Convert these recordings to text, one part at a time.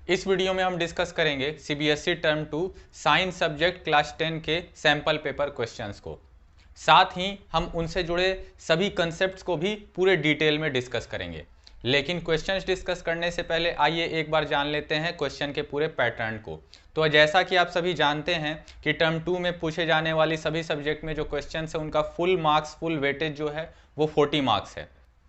इस वीडियो में हम डिस्कस करेंगे CBSE term 2 science subject class 10 के सैंपल पेपर क्वेश्चंस को। साथ ही हम उनसे जुड़े सभी कंसेप्ट्स को भी पूरे डिटेल में डिस्कस करेंगे। लेकिन क्वेश्चंस डिस्कस करने से पहले आइए एक बार जान लेते हैं क्वेश्चन के पूरे पैटर्न को। तो जैसा कि आप सभी जानते हैं कि टर्म 2 में पूछे जाने वाली सभी सब्जेक्ट में जो क्वेश्चन है उनका फुल मार्क्स, फुल वेटेज जो है वो 40 मार्क्स है।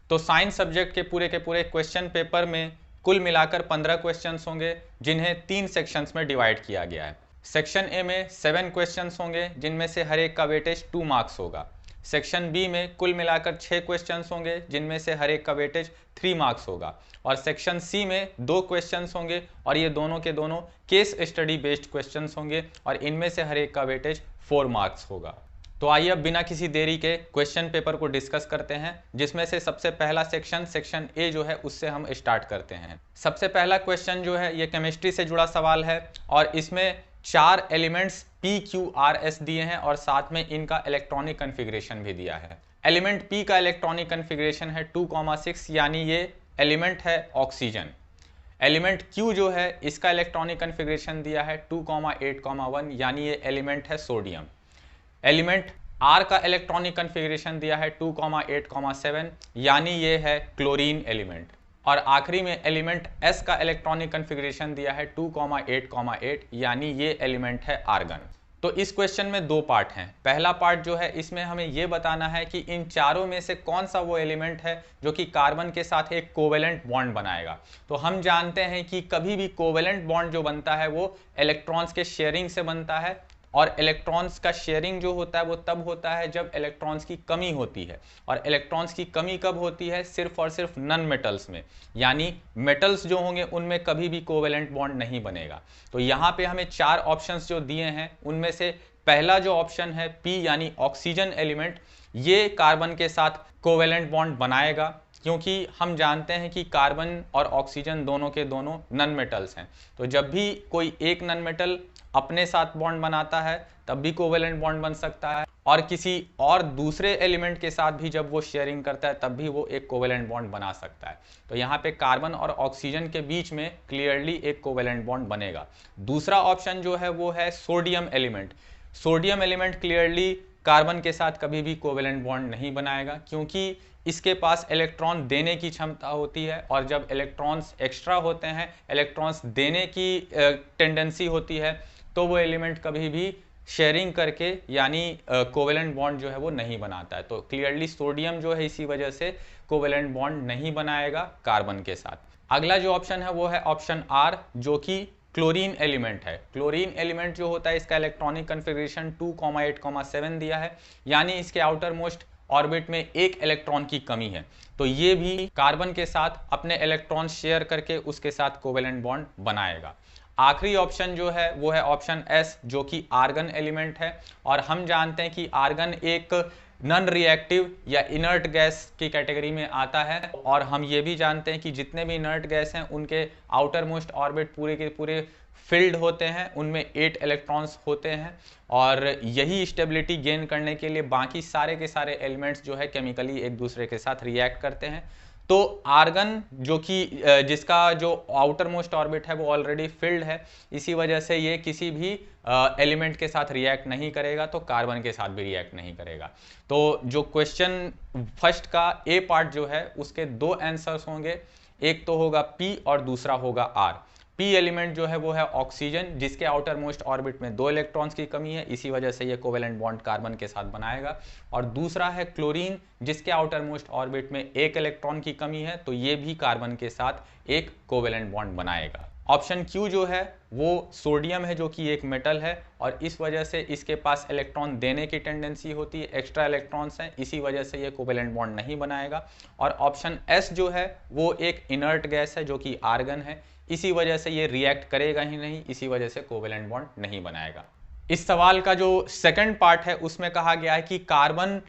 तो साइंस सब्जेक्ट के पूरे क्वेश्चन पेपर में कुल मिलाकर 15 क्वेश्चंस होंगे, जिन्हें 3 सेक्शंस में डिवाइड किया गया है। सेक्शन ए में 7 क्वेश्चंस होंगे, जिनमें से हर एक का वेटेज 2 मार्क्स होगा। सेक्शन बी में कुल मिलाकर 6 क्वेश्चंस होंगे, जिनमें से हर एक का वेटेज 3 मार्क्स होगा। और सेक्शन सी में 2 क्वेश्चंस होंगे और ये दोनों के दोनों केस स्टडी बेस्ड क्वेश्चंस होंगे और इनमें से हर एक का वेटेज 4 मार्क्स होगा। तो आइए अब बिना किसी देरी के क्वेश्चन पेपर को डिस्कस करते हैं, जिसमें से सबसे पहला सेक्शन ए जो है उससे हम स्टार्ट करते हैं। सबसे पहला क्वेश्चन जो है ये केमिस्ट्री से जुड़ा सवाल है और इसमें 4 elements P Q R S दिए हैं और साथ में इनका इलेक्ट्रॉनिक कन्फिग्रेशन भी दिया है। एलिमेंट पी का इलेक्ट्रॉनिक कन्फिग्रेशन है 2,6, यानी ये एलिमेंट है ऑक्सीजन। एलिमेंट क्यू जो है इसका इलेक्ट्रॉनिक कन्फिग्रेशन दिया है 2,8,1, यानी ये एलिमेंट है सोडियम। एलिमेंट आर का इलेक्ट्रॉनिक कन्फिग्रेशन दिया है 2,8,7, यानी ये है क्लोरीन एलिमेंट। और आखिरी में एलिमेंट एस का इलेक्ट्रॉनिक कन्फिग्रेशन दिया है 2,8,8, यानी ये एलिमेंट है आर्गन। तो इस क्वेश्चन में 2 पार्ट हैं। पहला पार्ट जो है इसमें हमें यह बताना है कि इन चारों में से कौन सा वो एलिमेंट है जो कि कार्बन के साथ एक कोवेलेंट बॉन्ड बनाएगा। तो हम जानते हैं कि कभी भी कोवेलेंट बॉन्ड जो बनता है वो इलेक्ट्रॉन्स के शेयरिंग से बनता है, और इलेक्ट्रॉन्स का शेयरिंग जो होता है वो तब होता है जब इलेक्ट्रॉन्स की कमी होती है। और इलेक्ट्रॉन्स की कमी कब होती है? सिर्फ और सिर्फ नॉन मेटल्स में, यानी मेटल्स जो होंगे उनमें कभी भी कोवेलेंट बॉन्ड नहीं बनेगा। तो यहाँ पे हमें 4 ऑप्शंस जो दिए हैं उनमें से पहला जो ऑप्शन है पी यानी ऑक्सीजन एलिमेंट, ये कार्बन के साथ कोवेलेंट बॉन्ड बनाएगा, क्योंकि हम जानते हैं कि कार्बन और ऑक्सीजन दोनों के दोनों नॉन मेटल्स हैं। तो जब भी कोई एक नॉन मेटल अपने साथ बॉन्ड बनाता है तब भी कोवेलेंट बॉन्ड बन सकता है, और किसी और दूसरे एलिमेंट के साथ भी जब वो शेयरिंग करता है तब भी वो एक कोवेलेंट बॉन्ड बना सकता है। तो यहाँ पे कार्बन और ऑक्सीजन के बीच में क्लियरली एक कोवेलेंट बॉन्ड बनेगा। दूसरा ऑप्शन जो है वो है sodium element. Sodium element clearly carbon के साथ कभी भी कोवेलेंट बॉन्ड नहीं बनाएगा, क्योंकि इसके पास इलेक्ट्रॉन देने की क्षमता होती है, और जब इलेक्ट्रॉन्स एक्स्ट्रा होते हैं, इलेक्ट्रॉन्स देने की टेंडेंसी होती है, तो वो एलिमेंट कभी भी शेयरिंग करके यानी कोवेलेंट बॉन्ड जो है वो नहीं बनाता है। तो क्लियरली सोडियम जो है इसी वजह से कोवेलेंट बॉन्ड नहीं बनाएगा कार्बन के साथ। अगला जो ऑप्शन है वो है ऑप्शन आर, जो कि क्लोरीन एलिमेंट है। क्लोरीन एलिमेंट जो होता है इसका इलेक्ट्रॉनिक कन्फिग्रेशन 2,8,7 दिया है, यानी इसके आउटर मोस्ट ऑर्बिट में एक इलेक्ट्रॉन की कमी है। तो ये भी कार्बन के साथ अपने इलेक्ट्रॉन शेयर करके उसके साथ कोवेलेंट बॉन्ड बनाएगा। आखिरी ऑप्शन जो है वो है ऑप्शन एस, जो कि आर्गन एलिमेंट है। और हम जानते हैं कि आर्गन एक नॉन रिएक्टिव या इनर्ट गैस की कैटेगरी में आता है, और हम ये भी जानते हैं कि जितने भी इनर्ट गैस हैं उनके आउटर मोस्ट ऑर्बिट पूरे के पूरे फिल्ड होते हैं, उनमें 8 इलेक्ट्रॉन्स होते हैं, और यही स्टेबिलिटी गेन करने के लिए बाकी सारे के सारे एलिमेंट्स जो है केमिकली एक दूसरे के साथ रिएक्ट करते हैं। तो आर्गन जो कि जिसका जो आउटर मोस्ट ऑर्बिट है वो ऑलरेडी फिल्ड है, इसी वजह से ये किसी भी एलिमेंट के साथ रिएक्ट नहीं करेगा, तो कार्बन के साथ भी रिएक्ट नहीं करेगा। तो जो क्वेश्चन फर्स्ट का ए पार्ट जो है उसके 2 आंसर्स होंगे, एक तो होगा पी और दूसरा होगा आर। पी एलिमेंट जो है वो है ऑक्सीजन, जिसके आउटर मोस्ट ऑर्बिट में 2 इलेक्ट्रॉन्स की कमी है, इसी वजह से ये कोवेलेंट बॉन्ड कार्बन के साथ बनाएगा। और दूसरा है क्लोरीन, जिसके आउटर मोस्ट ऑर्बिट में 1 इलेक्ट्रॉन की कमी है, तो ये भी कार्बन के साथ एक कोवेलेंट बॉन्ड बनाएगा। ऑप्शन क्यू जो है वो सोडियम है, जो कि एक मेटल है, और इस वजह से इसके पास इलेक्ट्रॉन देने की टेंडेंसी होती है, एक्स्ट्रा इलेक्ट्रॉन्स हैं, इसी वजह से ये कोवेलेंट बॉन्ड नहीं बनाएगा। और ऑप्शन एस जो है वो एक इनर्ट गैस है, जो कि आर्गन है, इसी वजह से ये रिएक्ट करेगा ही नहीं, इसी वजह से कोवेलेंट बॉन्ड नहीं बनाएगा। इस सवाल का जो सेकंड पार्ट है उसमें कहा गया है कि कार्बन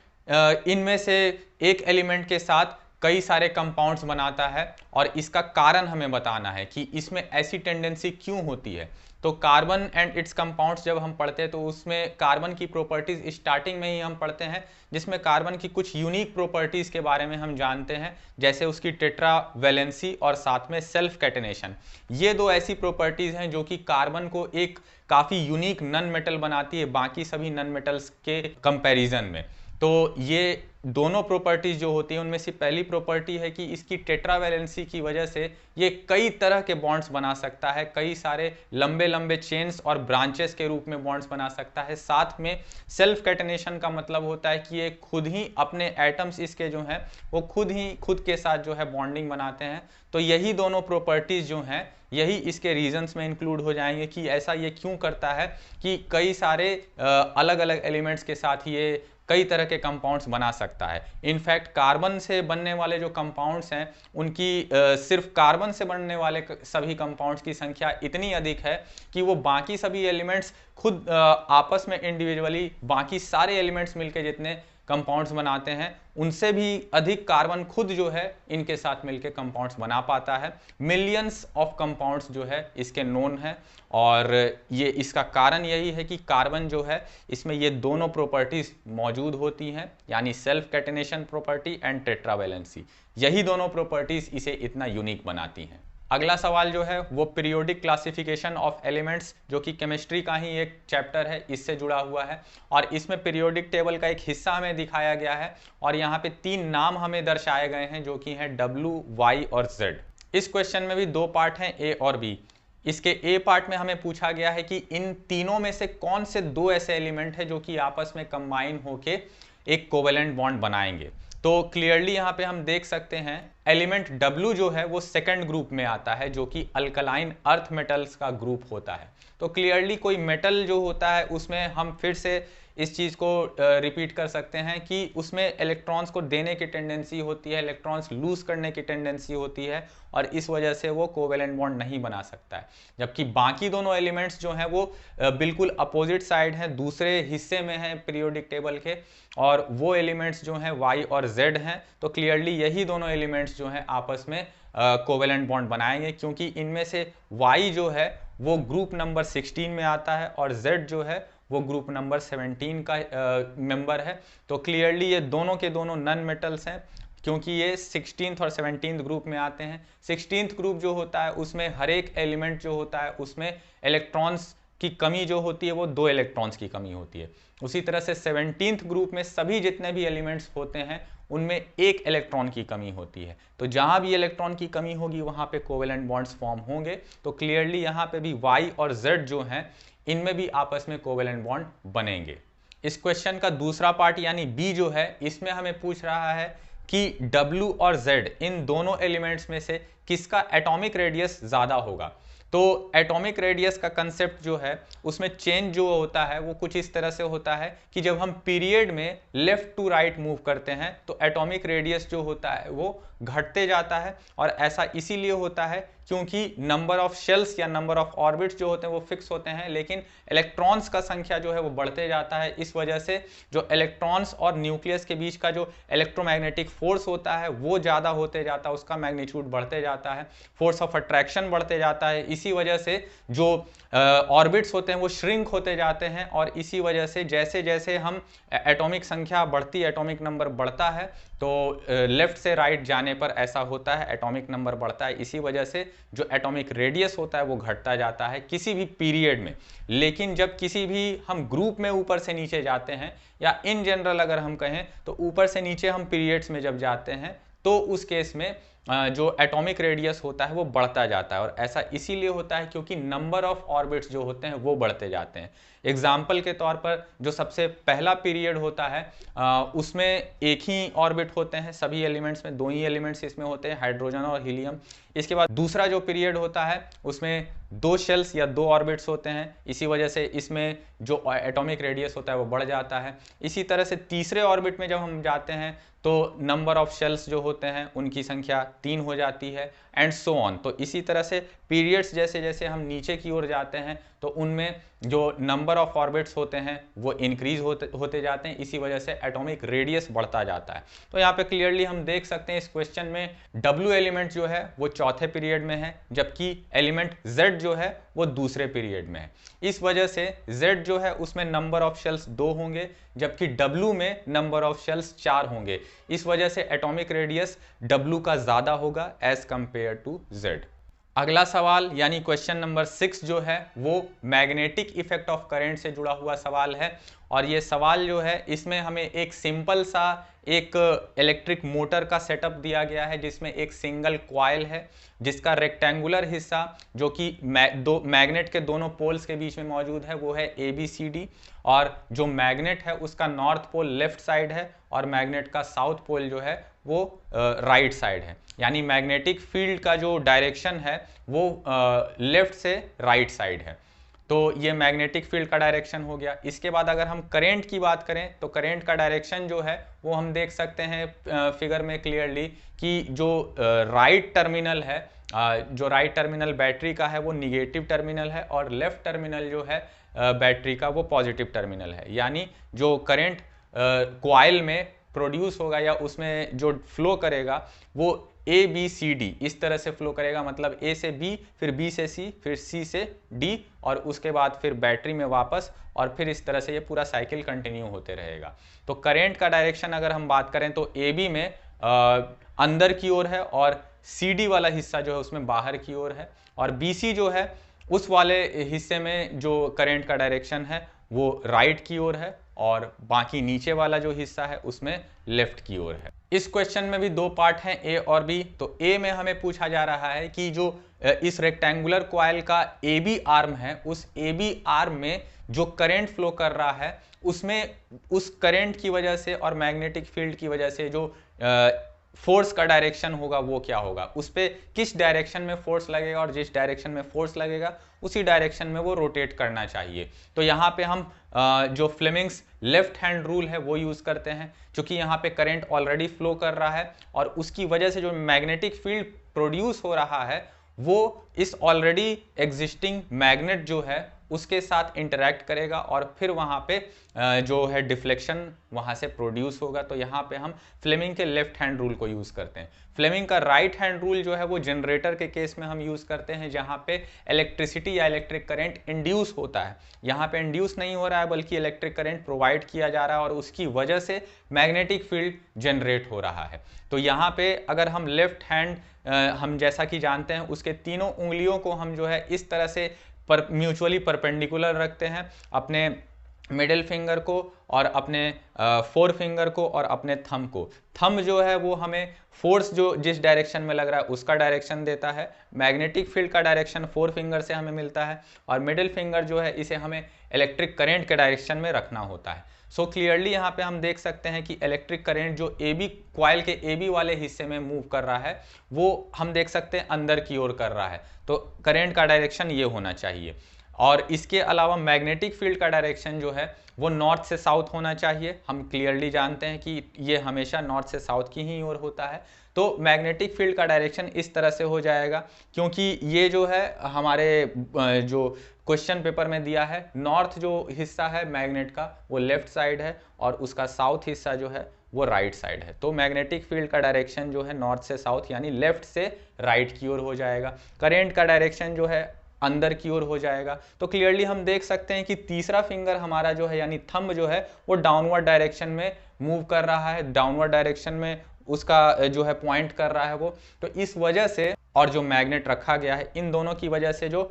इनमें से एक एलिमेंट के साथ कई सारे कंपाउंड्स बनाता है और इसका कारण हमें बताना है कि इसमें ऐसी टेंडेंसी क्यों होती है। तो कार्बन एंड इट्स कंपाउंड्स जब हम पढ़ते हैं तो उसमें कार्बन की प्रॉपर्टीज स्टार्टिंग में ही हम पढ़ते हैं, जिसमें कार्बन की कुछ यूनिक प्रॉपर्टीज के बारे में हम जानते हैं, जैसे उसकी टेट्रा वैलेंसी और साथ में सेल्फ कैटेनेशन। ये दो ऐसी प्रॉपर्टीज हैं जो कि कार्बन को एक काफ़ी यूनिक नन मेटल बनाती है बाकी सभी नन मेटल्स के कंपैरिजन में। तो ये दोनों प्रॉपर्टीज जो होती हैं उनमें से पहली प्रॉपर्टी है कि इसकी टेट्रावैलेंसी की वजह से ये कई तरह के बॉन्ड्स बना सकता है, कई सारे लंबे लंबे चेन्स और ब्रांचेस के रूप में बॉन्ड्स बना सकता है। साथ में सेल्फ कैटेनेशन का मतलब होता है कि ये खुद ही अपने एटम्स इसके जो हैं वो खुद के साथ जो है बॉन्डिंग बनाते हैं। तो यही दोनों प्रॉपर्टीज जो हैं यही इसके रीजंस में इंक्लूड हो जाएंगे कि ऐसा ये क्यों करता है कि कई सारे अलग अलग एलिमेंट्स के साथ ये कई तरह के कंपाउंड्स बना सकता है। इनफैक्ट कार्बन से बनने वाले जो कंपाउंड्स हैं उनकी सिर्फ कार्बन से बनने वाले सभी कंपाउंड्स की संख्या इतनी अधिक है कि वो बाकी सभी एलिमेंट्स खुद आपस में इंडिविजुअली बाकी सारे एलिमेंट्स मिलकर जितने कंपाउंड्स बनाते हैं उनसे भी अधिक कार्बन खुद जो है इनके साथ मिलकर कंपाउंड्स बना पाता है। मिलियंस ऑफ कंपाउंड्स जो है इसके नोन है और ये इसका कारण यही है कि कार्बन जो है इसमें ये दोनों प्रॉपर्टीज मौजूद होती हैं, यानी self catenation property and tetravalency. यही दोनों प्रॉपर्टीज इसे इतना यूनिक बनाती हैं। अगला सवाल जो है वो पीरियोडिक क्लासिफिकेशन ऑफ एलिमेंट्स, जो कि केमिस्ट्री का ही एक चैप्टर है, इससे जुड़ा हुआ है और इसमें पीरियोडिक टेबल का एक हिस्सा हमें दिखाया गया है और यहाँ पे 3 नाम हमें दर्शाए गए हैं जो कि हैं W, Y और Z। इस क्वेश्चन में भी 2 पार्ट हैं, A और B। इसके ए पार्ट में हमें पूछा गया है कि इन तीनों में से कौन से 2 ऐसे एलिमेंट हैं जो कि आपस में कंबाइन होके एक कोवेलेंट बॉन्ड बनाएंगे। तो क्लियरली यहाँ पे हम देख सकते हैं एलिमेंट W जो है वो सेकंड ग्रुप में आता है जो कि अल्कलाइन अर्थ मेटल्स का ग्रुप होता है। तो क्लियरली कोई मेटल जो होता है उसमें हम फिर से इस चीज़ को रिपीट कर सकते हैं कि उसमें इलेक्ट्रॉन्स को देने की टेंडेंसी होती है, इलेक्ट्रॉन्स लूज करने की टेंडेंसी होती है और इस वजह से वो कोवेलेंट बॉन्ड नहीं बना सकता है। जबकि बाकी दोनों एलिमेंट्स जो हैं वो बिल्कुल अपोजिट साइड हैं, दूसरे हिस्से में हैं पीरियोडिक टेबल के, और वो एलिमेंट्स जो हैं Y और Z हैं। तो क्लियरली यही दोनों एलिमेंट्स जो हैं आपस में कोवेलेंट बॉन्ड बनाएंगे क्योंकि इनमें से Y जो है वो ग्रुप नंबर 16 में आता है और Z जो है वो ग्रुप नंबर 17 का मेंबर है। तो क्लियरली ये दोनों के दोनों नन मेटल्स हैं क्योंकि ये 16th और 17th ग्रुप में आते हैं। 16th ग्रुप जो होता है उसमें हर एक एलिमेंट जो होता है उसमें इलेक्ट्रॉन्स की कमी जो होती है वो 2 इलेक्ट्रॉन्स की कमी होती है। उसी तरह से 17th ग्रुप में सभी जितने भी एलिमेंट्स होते हैं उनमें 1 इलेक्ट्रॉन की कमी होती है। तो जहां भी इलेक्ट्रॉन की कमी होगी वहां पे कोवेलेंट बॉन्ड्स फॉर्म होंगे। तो क्लियरली यहाँ पे भी Y और Z जो हैं इनमें भी आपस में कोवेलेंट बॉन्ड बनेंगे। इस क्वेश्चन का दूसरा पार्ट यानी B जो है इसमें हमें पूछ रहा है कि W और Z इन दोनों एलिमेंट्स में से किसका एटॉमिक रेडियस ज्यादा होगा। तो एटॉमिक रेडियस का कंसेप्ट जो है उसमें चेंज जो होता है वो कुछ इस तरह से होता है कि जब हम पीरियड में लेफ्ट टू राइट मूव करते हैं तो एटॉमिक रेडियस जो होता है वो घटते जाता है और ऐसा इसीलिए होता है क्योंकि नंबर ऑफ शेल्स या नंबर ऑफ ऑर्बिट्स जो होते हैं वो फिक्स होते हैं, लेकिन इलेक्ट्रॉन्स का संख्या जो है वो बढ़ते जाता है। इस वजह से जो इलेक्ट्रॉन्स और न्यूक्लियस के बीच का जो इलेक्ट्रोमैग्नेटिक फोर्स होता है वो ज़्यादा होते जाता है, उसका मैग्नीट्यूड बढ़ते जाता है, फोर्स ऑफ अट्रैक्शन बढ़ते जाता है। इसी वजह से जो ऑर्बिट्स होते हैं वो श्रिंक होते जाते हैं और इसी वजह से जैसे जैसे हम एटॉमिक संख्या बढ़ती, एटॉमिक नंबर बढ़ता है तो लेफ्ट से राइट जाने पर ऐसा होता है, एटॉमिक नंबर बढ़ता है। इसी वजह से जो एटॉमिक रेडियस होता है वो घटता जाता है किसी भी पीरियड में। लेकिन जब किसी भी हम ग्रुप में ऊपर से नीचे जाते हैं या इन जनरल अगर हम कहें तो ऊपर से नीचे हम पीरियड्स में जब जाते हैं तो उस केस में जो एटॉमिक रेडियस होता है वो बढ़ता जाता है और ऐसा इसीलिए होता है क्योंकि नंबर ऑफ ऑर्बिट्स जो होते हैं वो बढ़ते जाते हैं। एग्जाम्पल के तौर पर जो सबसे पहला पीरियड होता है उसमें एक ही ऑर्बिट होते हैं, सभी एलिमेंट्स में 2 ही एलिमेंट्स इसमें होते हैं, हाइड्रोजन और हीलियम। इसके बाद दूसरा जो पीरियड होता है उसमें 2 शेल्स या 2 ऑर्बिट्स होते हैं, इसी वजह से इसमें जो एटॉमिक रेडियस होता है वो बढ़ जाता है। इसी तरह से तीसरे ऑर्बिट में जब हम जाते हैं तो नंबर ऑफ शेल्स जो होते हैं उनकी संख्या 3 हो जाती है एंड सो ऑन। तो इसी तरह से पीरियड्स जैसे जैसे हम नीचे की ओर जाते हैं तो उनमें जो नंबर ऑफ ऑर्बिट्स होते हैं वो इंक्रीज होते जाते हैं, इसी वजह से एटॉमिक रेडियस बढ़ता जाता है। तो यहाँ पे क्लियरली हम देख सकते हैं इस क्वेश्चन में W एलिमेंट जो है वो चौथे पीरियड में है, जबकि एलिमेंट Z जो है वो दूसरे पीरियड में है। इस वजह से Z जो है उसमें नंबर ऑफ शेल्स 2 होंगे, जबकि W में नंबर ऑफ शेल्स 4 होंगे। इस वजह से एटॉमिक रेडियस W का ज्यादा होगा एज कंपेयर टू Z। अगला सवाल यानी क्वेश्चन नंबर 6 जो है वो मैग्नेटिक इफेक्ट ऑफ करंट से जुड़ा हुआ सवाल है। और ये सवाल जो है इसमें हमें एक सिंपल सा एक इलेक्ट्रिक मोटर का सेटअप दिया गया है, जिसमें एक सिंगल कॉइल है जिसका रेक्टेंगुलर हिस्सा जो कि मैग्नेट के दोनों पोल्स के बीच में मौजूद है वो है ABCD, और जो मैग्नेट है उसका नॉर्थ पोल लेफ्ट साइड है और मैग्नेट का साउथ पोल जो है वो राइट साइड है। यानी मैग्नेटिक फील्ड का जो डायरेक्शन है वो लेफ्ट से राइट साइड है। तो ये मैग्नेटिक फील्ड का डायरेक्शन हो गया। इसके बाद अगर हम करंट की बात करें तो करंट का डायरेक्शन जो है वो हम देख सकते हैं फिगर में क्लियरली कि जो राइट टर्मिनल है, जो राइट टर्मिनल बैटरी का है वो निगेटिव टर्मिनल है और लेफ्ट टर्मिनल जो है बैटरी का वो पॉजिटिव टर्मिनल है। यानी जो करंट कॉइल में प्रोड्यूस होगा या उसमें जो फ्लो करेगा वो ABCD इस तरह से फ्लो करेगा, मतलब A से B, फिर B से C, फिर C से D और उसके बाद फिर बैटरी में वापस, और फिर इस तरह से ये पूरा साइकिल कंटिन्यू होते रहेगा। तो करंट का डायरेक्शन अगर हम बात करें तो AB में अंदर की ओर है और CD वाला हिस्सा जो है उसमें बाहर की ओर है, और BC जो है उस वाले हिस्से में जो करंट का डायरेक्शन है वो राइट की ओर है और बाकी नीचे वाला जो हिस्सा है उसमें लेफ्ट की ओर है। इस क्वेश्चन में भी दो पार्ट हैं, A और B। तो A में हमें पूछा जा रहा है कि जो इस रेक्टेंगुलर कॉइल का AB आर्म है उस AB आर्म में जो करंट फ्लो कर रहा है उसमें उस करंट की वजह से और मैग्नेटिक फील्ड की वजह से जो फोर्स का डायरेक्शन होगा वो क्या होगा, उस पर किस डायरेक्शन में फोर्स लगेगा और जिस डायरेक्शन में फोर्स लगेगा उसी डायरेक्शन में वो रोटेट करना चाहिए। तो यहाँ पे हम जो फ्लेमिंग्स लेफ्ट हैंड रूल है वो यूज करते हैं, क्योंकि यहाँ पे करंट ऑलरेडी फ्लो कर रहा है और उसकी वजह से जो मैग्नेटिक फील्ड प्रोड्यूस हो रहा है वो इस ऑलरेडी एग्जिस्टिंग मैग्नेट जो है उसके साथ इंटरैक्ट करेगा और फिर वहाँ पे जो है डिफ्लेक्शन वहाँ से प्रोड्यूस होगा। तो यहाँ पे हम फ्लेमिंग के लेफ्ट हैंड रूल को यूज़ करते हैं। फ्लेमिंग का राइट हैंड रूल जो है वो जनरेटर के केस में हम यूज़ करते हैं, जहाँ पे इलेक्ट्रिसिटी या इलेक्ट्रिक करंट इंड्यूस होता है। यहाँ पे इंड्यूस नहीं हो रहा है बल्कि इलेक्ट्रिक करंट प्रोवाइड किया जा रहा है और उसकी वजह से मैग्नेटिक फील्ड जनरेट हो रहा है। तो यहाँ पे अगर हम लेफ्ट हैंड हम जैसा कि जानते हैं उसके तीनों उंगलियों को हम जो है इस तरह से म्यूचुअली परपेंडिकुलर रखते हैं, अपने मिडिल फिंगर को और अपने फोर फिंगर को और अपने थंब को। थंब जो है वो हमें फोर्स जो जिस डायरेक्शन में लग रहा है उसका डायरेक्शन देता है, मैग्नेटिक फील्ड का डायरेक्शन फोर फिंगर से हमें मिलता है, और मिडिल फिंगर जो है इसे हमें इलेक्ट्रिक करंट के डायरेक्शन में रखना होता है। सो क्लियरली यहाँ पे हम देख सकते हैं कि इलेक्ट्रिक करंट जो AB कॉइल के AB वाले हिस्से में मूव कर रहा है वो हम देख सकते हैं अंदर की ओर कर रहा है। तो करंट का डायरेक्शन ये होना चाहिए। और इसके अलावा मैग्नेटिक फील्ड का डायरेक्शन जो है वो नॉर्थ से साउथ होना चाहिए। हम क्लियरली जानते हैं कि ये हमेशा नॉर्थ से साउथ की ही ओर होता है। तो मैग्नेटिक फील्ड का डायरेक्शन इस तरह से हो जाएगा, क्योंकि ये जो है हमारे जो क्वेश्चन पेपर में दिया है, नॉर्थ जो हिस्सा है मैग्नेट का वो लेफ्ट साइड है और उसका साउथ हिस्सा जो है वो राइट साइड है। तो मैग्नेटिक फील्ड का डायरेक्शन जो है नॉर्थ से साउथ यानी लेफ्ट से राइट की ओर हो जाएगा। करंट का डायरेक्शन जो है अंदर की ओर हो जाएगा। तो क्लियरली हम देख सकते हैं कि तीसरा फिंगर हमारा जो है यानी थंब जो है वो डाउनवर्ड डायरेक्शन में मूव कर रहा है, डाउनवर्ड डायरेक्शन में उसका जो है पॉइंट कर रहा है वो। तो इस वजह से और जो मैग्नेट रखा गया है इन दोनों की वजह से जो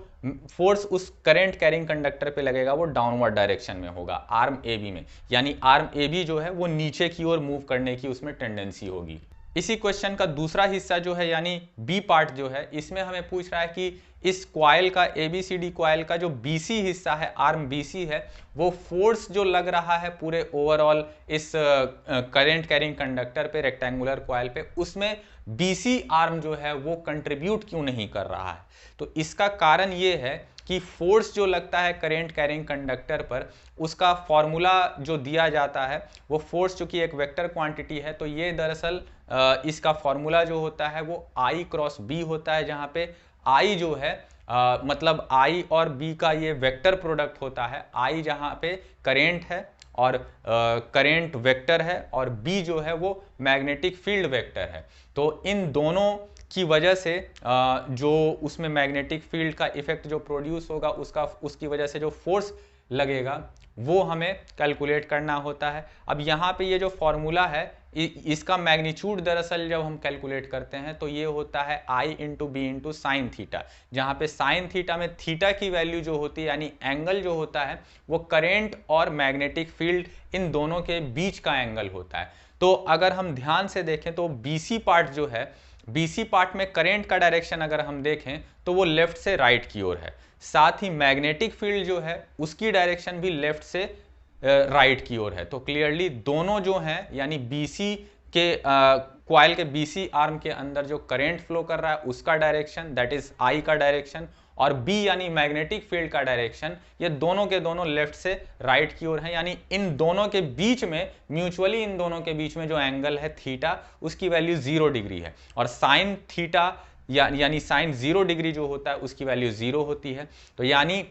फोर्स उस करंट कैरिंग कंडक्टर पे लगेगा वो डाउनवर्ड डायरेक्शन में होगा आर्म AB में, यानी आर्म AB जो है वो नीचे की ओर मूव करने की उसमें टेंडेंसी होगी। इसी क्वेश्चन का दूसरा हिस्सा जो है यानी B पार्ट जो है इसमें हमें पूछ रहा है कि इस कॉइल का ABCD कॉइल का जो BC हिस्सा है आर्म BC है वो फोर्स जो लग रहा है पूरे ओवरऑल इस करंट कैरिंग कंडक्टर पे रेक्टेंगुलर कॉइल पे उसमें BC आर्म जो है वो कंट्रीब्यूट क्यों नहीं कर रहा है। तो इसका कारण ये है कि फोर्स जो लगता है करंट कैरिंग कंडक्टर पर, उसका फॉर्मूला जो दिया जाता है वो फोर्स चूंकि एक वेक्टर क्वांटिटी है, तो ये दरअसल इसका फॉर्मूला जो होता है वो I क्रॉस B होता है, जहां पे I जो है मतलब I और B का ये वेक्टर प्रोडक्ट होता है। I जहां पे करेंट है और करेंट वेक्टर है, और B जो है वो मैग्नेटिक फील्ड वेक्टर है। तो इन दोनों की वजह से जो उसमें मैग्नेटिक फील्ड का इफेक्ट जो प्रोड्यूस होगा, उसकी वजह से जो फोर्स लगेगा वो हमें कैलकुलेट करना होता है। अब यहाँ पे ये जो फॉर्मूला है इसका मैग्नीट्यूड दरअसल जब हम कैलकुलेट करते हैं तो ये होता है I into B into sine theta, जहाँ पे साइन थीटा में थीटा की वैल्यू जो होती है यानी एंगल जो होता है वो करेंट और मैग्नेटिक फील्ड इन दोनों के बीच का एंगल होता है। तो अगर हम ध्यान से देखें तो BC पार्ट जो है, BC पार्ट में करंट का डायरेक्शन अगर हम देखें तो वो लेफ्ट से राइट की ओर है, साथ ही मैग्नेटिक फील्ड जो है उसकी डायरेक्शन भी लेफ्ट से राइट की ओर है। तो क्लियरली दोनों जो हैं यानी BC के कॉइल के BC आर्म के अंदर जो करंट फ्लो कर रहा है उसका डायरेक्शन दैट इज I का डायरेक्शन, और B यानी मैग्नेटिक फील्ड का डायरेक्शन, ये दोनों के दोनों लेफ्ट से राइट की ओर है। यानी इन दोनों के बीच में म्यूचुअली इन दोनों के बीच में जो एंगल है थीटा, उसकी वैल्यू 0 डिग्री है, और साइन थीटा यानी साइन 0 डिग्री जो होता है उसकी वैल्यू 0 होती है। तो यानी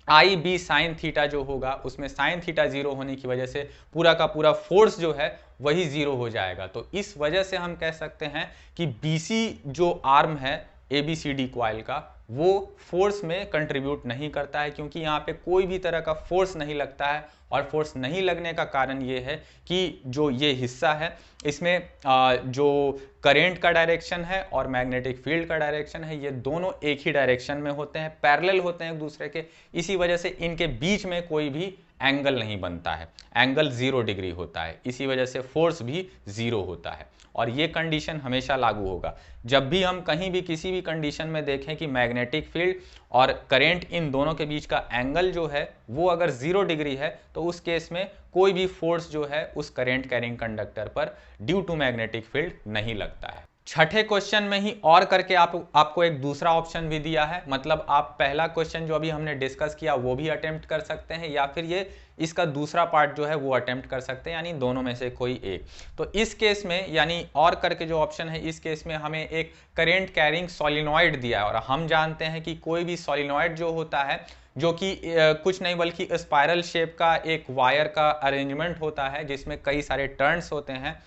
आई बी साइन थीटा जो होगा उसमें साइन थीटा 0 होने की वजह से पूरा का पूरा फोर्स जो है वही 0 हो जाएगा। तो इस वजह से हम कह सकते हैं कि BC जो आर्म है ABCD कॉइल का वो फोर्स में कंट्रीब्यूट नहीं करता है, क्योंकि यहाँ पे कोई भी तरह का फोर्स नहीं लगता है। और फोर्स नहीं लगने का कारण ये है कि जो ये हिस्सा है इसमें जो करंट का डायरेक्शन है और मैग्नेटिक फील्ड का डायरेक्शन है ये दोनों एक ही डायरेक्शन में होते हैं, पैरेलल होते हैं एक दूसरे के। इसी वजह से इनके बीच में कोई भी एंगल नहीं बनता है, एंगल 0 डिग्री होता है, इसी वजह से फोर्स भी 0 होता है। और ये कंडीशन हमेशा लागू होगा जब भी हम कहीं भी किसी भी कंडीशन में देखें कि मैग्नेटिक फील्ड और करंट इन दोनों के बीच का एंगल जो है वो अगर 0 डिग्री है तो उस केस में कोई भी फोर्स जो है उस करंट कैरिंग कंडक्टर पर ड्यू टू मैग्नेटिक फील्ड नहीं लगता है। छठे क्वेश्चन में ही और करके आपको एक दूसरा ऑप्शन भी दिया है, मतलब आप पहला क्वेश्चन जो अभी हमने डिस्कस किया वो भी अटेम्प्ट कर सकते हैं, या फिर ये इसका दूसरा पार्ट जो है वो अटेम्प्ट कर सकते हैं, यानी दोनों में से कोई एक। तो इस केस में यानी और करके जो ऑप्शन है इस केस में हमें एक करंट कैरिंग सोलिनॉइड दिया है, और हम जानते हैं कि कोई भी सोलिनॉइड जो होता है जो कि कुछ नहीं बल्कि स्पाइरल शेप का एक वायर का अरेंजमेंट होता है जिसमें कई सारे टर्न्स होते हैं,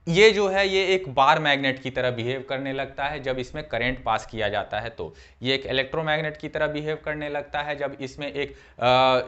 ये जो है ये एक बार मैग्नेट की तरह बिहेव करने लगता है जब इसमें करंट पास किया जाता है। तो ये एक इलेक्ट्रोमैग्नेट की तरह बिहेव करने लगता है जब इसमें एक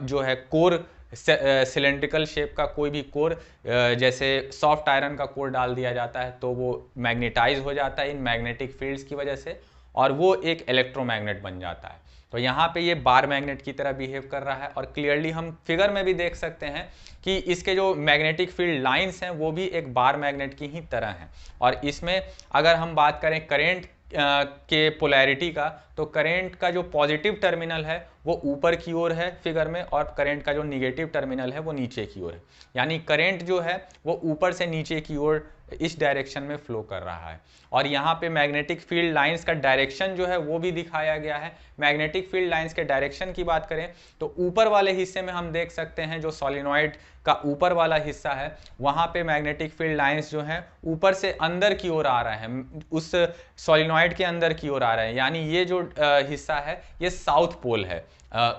जो है कोर सिलेंड्रिकल शेप का कोई भी कोर जैसे सॉफ्ट आयरन का कोर डाल दिया जाता है तो वो मैग्नेटाइज हो जाता है इन मैग्नेटिक फील्ड्स की वजह से, और वो एक इलेक्ट्रोमैग्नेट बन जाता है। तो यहाँ पे ये बार मैग्नेट की तरह बिहेव कर रहा है, और क्लियरली हम फिगर में भी देख सकते हैं कि इसके जो मैग्नेटिक फील्ड लाइंस हैं वो भी एक बार मैग्नेट की ही तरह हैं। और इसमें अगर हम बात करें करंट के पोलैरिटी का, तो करंट का जो पॉजिटिव टर्मिनल है वो ऊपर की ओर है फिगर में, और करंट का जो निगेटिव टर्मिनल है वो नीचे की ओर है। यानी करंट जो है वो ऊपर से नीचे की ओर इस डायरेक्शन में फ्लो कर रहा है। और यहाँ पे मैग्नेटिक फील्ड लाइंस का डायरेक्शन जो है वो भी दिखाया गया है। मैग्नेटिक फील्ड लाइंस के डायरेक्शन की बात करें तो ऊपर वाले हिस्से में हम देख सकते हैं जो सोलिनॉइड का ऊपर वाला हिस्सा है वहाँ पे मैग्नेटिक फील्ड लाइंस जो हैं ऊपर से अंदर की ओर आ रहे हैं, उस सोलिनॉइड के अंदर की ओर आ रहे हैं, यानी ये जो हिस्सा है ये साउथ पोल है,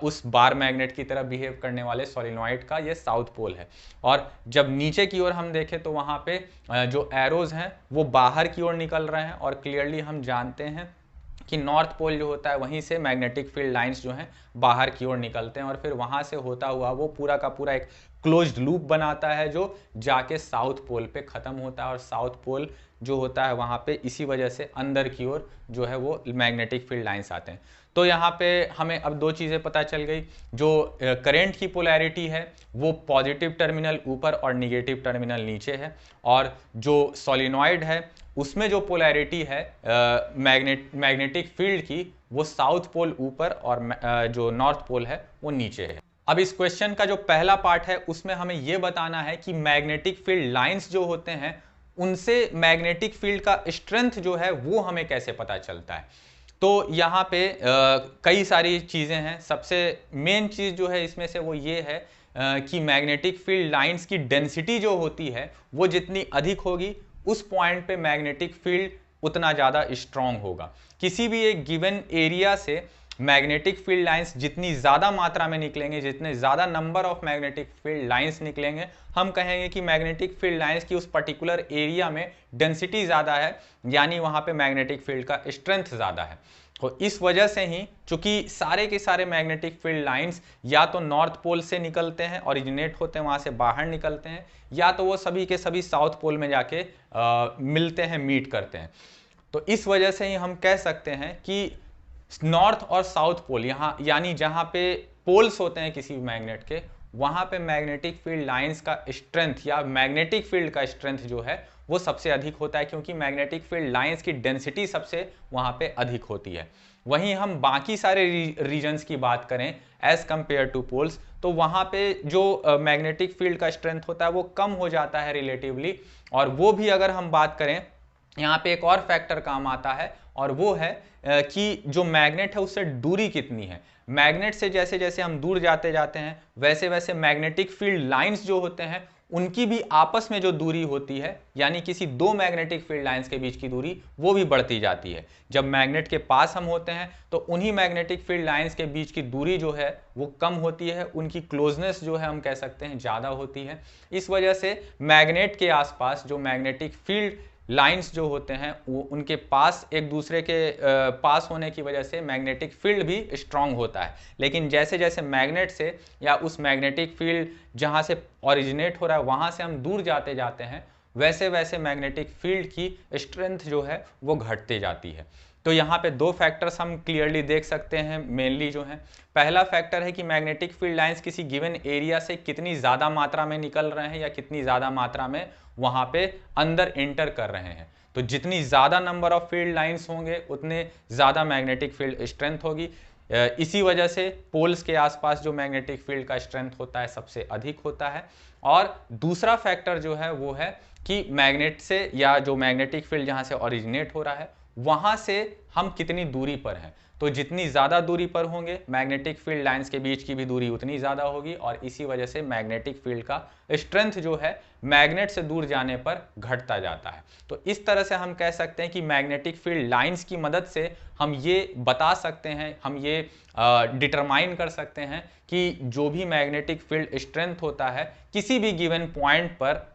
उस बार मैग्नेट की तरह बिहेव करने वाले सोलिनॉइड का ये साउथ पोल है। और जब नीचे की ओर हम देखें तो वहाँ पे जो एरोज हैं वो बाहर की ओर निकल रहे हैं, और क्लियरली हम जानते हैं कि नॉर्थ पोल जो होता है वहीं से मैग्नेटिक फील्ड लाइंस जो हैं बाहर की ओर निकलते हैं, और फिर वहाँ से होता हुआ वो पूरा का पूरा एक क्लोज्ड लूप बनाता है जो जाके साउथ पोल पे ख़त्म होता है। और साउथ पोल जो होता है वहाँ पे इसी वजह से अंदर की ओर जो है वो मैग्नेटिक फील्ड लाइंस आते हैं। तो यहाँ पे हमें अब दो चीज़ें पता चल गई, जो करंट की पोलैरिटी है वो पॉजिटिव टर्मिनल ऊपर और निगेटिव टर्मिनल नीचे है, और जो सोलिनॉइड है उसमें जो पोलैरिटी है मैग्नेटिक फील्ड की वो साउथ पोल ऊपर और जो नॉर्थ पोल है वो नीचे है। अब इस क्वेश्चन का जो पहला पार्ट है उसमें हमें यह बताना है कि मैग्नेटिक फील्ड लाइंस जो होते हैं उनसे मैग्नेटिक फील्ड का स्ट्रेंथ जो है वो हमें कैसे पता चलता है। तो यहाँ पे कई सारी चीज़ें हैं। सबसे मेन चीज़ जो है इसमें से वो ये है कि मैग्नेटिक फील्ड लाइंस की डेंसिटी जो होती है वो जितनी अधिक होगी उस पॉइंट पे मैग्नेटिक फील्ड उतना ज़्यादा स्ट्रांग होगा। किसी भी एक गिवन एरिया से मैग्नेटिक फील्ड लाइंस जितनी ज़्यादा मात्रा में निकलेंगे, जितने ज़्यादा number of magnetic field lines निकलेंगे, हम कहेंगे कि मैग्नेटिक फील्ड लाइंस की उस पर्टिकुलर एरिया में डेंसिटी ज़्यादा है, यानी वहाँ पे मैग्नेटिक फील्ड का स्ट्रेंथ ज़्यादा है। तो इस वजह से ही चूंकि सारे के सारे मैग्नेटिक फील्ड लाइंस या तो नॉर्थ पोल से निकलते हैं, ओरिजिनेट होते हैं, वहाँ से बाहर निकलते हैं, या तो वो सभी के सभी साउथ पोल में जाके मिलते हैं, मीट करते हैं। तो इस वजह से ही हम कह सकते हैं कि नॉर्थ और साउथ पोल, यहाँ यानी जहाँ पे पोल्स होते हैं किसी मैग्नेट के, वहाँ पे मैग्नेटिक फील्ड लाइंस का स्ट्रेंथ या मैग्नेटिक फील्ड का स्ट्रेंथ जो है वो सबसे अधिक होता है, क्योंकि मैग्नेटिक फील्ड लाइंस की डेंसिटी सबसे वहाँ पे अधिक होती है। वहीं हम बाकी सारे रीजन्स की बात करें एज कंपेयर टू पोल्स, तो वहाँ पे जो मैग्नेटिक फील्ड का स्ट्रेंथ होता है वो कम हो जाता है रिलेटिवली। और वो भी अगर हम बात करें, यहाँ पे एक और फैक्टर काम आता है, और वो है कि जो मैग्नेट है उससे दूरी कितनी है। मैग्नेट से जैसे जैसे हम दूर जाते जाते हैं वैसे वैसे मैग्नेटिक फील्ड लाइंस जो होते हैं उनकी भी आपस में जो दूरी होती है, यानी किसी दो मैग्नेटिक फील्ड लाइंस के बीच की दूरी, वो भी बढ़ती जाती है। जब मैग्नेट के पास हम होते हैं तो उन्हीं मैग्नेटिक फील्ड लाइंस के बीच की दूरी जो है वो कम होती है, उनकी क्लोजनेस जो है हम कह सकते हैं ज़्यादा होती है। इस वजह से मैग्नेट के आसपास जो मैग्नेटिक फील्ड लाइंस जो होते हैं वो उनके पास एक दूसरे के पास होने की वजह से मैग्नेटिक फील्ड भी स्ट्रांग होता है। लेकिन जैसे जैसे मैग्नेट से या उस मैग्नेटिक फील्ड जहां से ओरिजिनेट हो रहा है वहां से हम दूर जाते जाते हैं, वैसे वैसे मैग्नेटिक फील्ड की स्ट्रेंथ जो है वो घटती जाती है। तो यहाँ पे दो फैक्टर्स हम क्लियरली देख सकते हैं मेनली जो है। पहला फैक्टर है कि मैग्नेटिक फील्ड लाइंस किसी गिवन एरिया से कितनी ज़्यादा मात्रा में निकल रहे हैं या कितनी ज़्यादा मात्रा में वहाँ पे अंदर एंटर कर रहे हैं। तो जितनी ज़्यादा नंबर ऑफ फील्ड लाइंस होंगे उतने ज़्यादा मैग्नेटिक फील्ड स्ट्रेंथ होगी। इसी वजह से पोल्स के आसपास जो मैग्नेटिक फील्ड का स्ट्रेंथ होता है सबसे अधिक होता है। और दूसरा फैक्टर जो है वो है कि मैग्नेट से या जो मैग्नेटिक फील्ड जहाँ से ओरिजिनेट हो रहा है वहाँ से हम कितनी दूरी पर हैं। तो जितनी ज़्यादा दूरी पर होंगे मैग्नेटिक फील्ड लाइंस के बीच की भी दूरी उतनी ज़्यादा होगी, और इसी वजह से मैग्नेटिक फील्ड का स्ट्रेंथ जो है मैग्नेट से दूर जाने पर घटता जाता है। तो इस तरह से हम कह सकते हैं कि मैग्नेटिक फील्ड लाइंस की मदद से हम ये बता सकते हैं, हम ये डिटरमाइन कर सकते हैं कि जो भी मैग्नेटिक फील्ड स्ट्रेंथ होता है किसी भी गिवन पॉइंट पर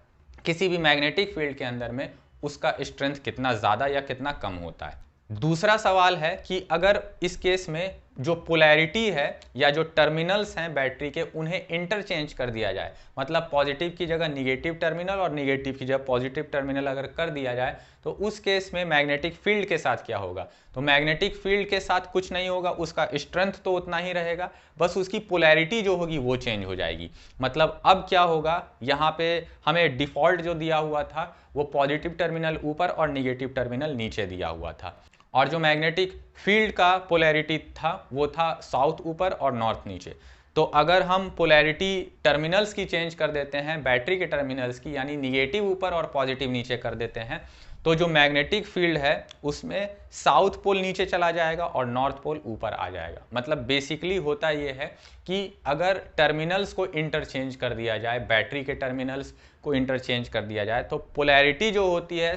किसी भी मैग्नेटिक फील्ड के अंदर में उसका स्ट्रेंथ कितना ज़्यादा या कितना कम होता है। दूसरा सवाल है कि अगर इस केस में जो पोलैरिटी है या जो टर्मिनल्स हैं बैटरी के उन्हें इंटरचेंज कर दिया जाए, मतलब पॉजिटिव की जगह निगेटिव टर्मिनल और निगेटिव की जगह पॉजिटिव टर्मिनल अगर कर दिया जाए, तो उस केस में मैग्नेटिक फील्ड के साथ क्या होगा। तो मैग्नेटिक फील्ड के साथ कुछ नहीं होगा, उसका स्ट्रेंथ तो उतना ही रहेगा, बस उसकी पोलैरिटी जो होगी वो चेंज हो जाएगी। मतलब अब क्या होगा, यहाँ पे हमें डिफॉल्ट जो दिया हुआ था वो पॉजिटिव टर्मिनल ऊपर और निगेटिव टर्मिनल नीचे दिया हुआ था, और जो मैग्नेटिक फील्ड का पोलैरिटी था वो था साउथ ऊपर और नॉर्थ नीचे। तो अगर हम पोलैरिटी टर्मिनल्स की चेंज कर देते हैं, बैटरी के टर्मिनल्स की, यानी निगेटिव ऊपर और पॉजिटिव नीचे कर देते हैं, तो जो मैग्नेटिक फील्ड है उसमें साउथ पोल नीचे चला जाएगा और नॉर्थ पोल ऊपर आ जाएगा। मतलब बेसिकली होता ये है कि अगर टर्मिनल्स को इंटरचेंज कर दिया जाए, बैटरी के टर्मिनल्स को इंटरचेंज कर दिया जाए, तो पोलैरिटी जो होती है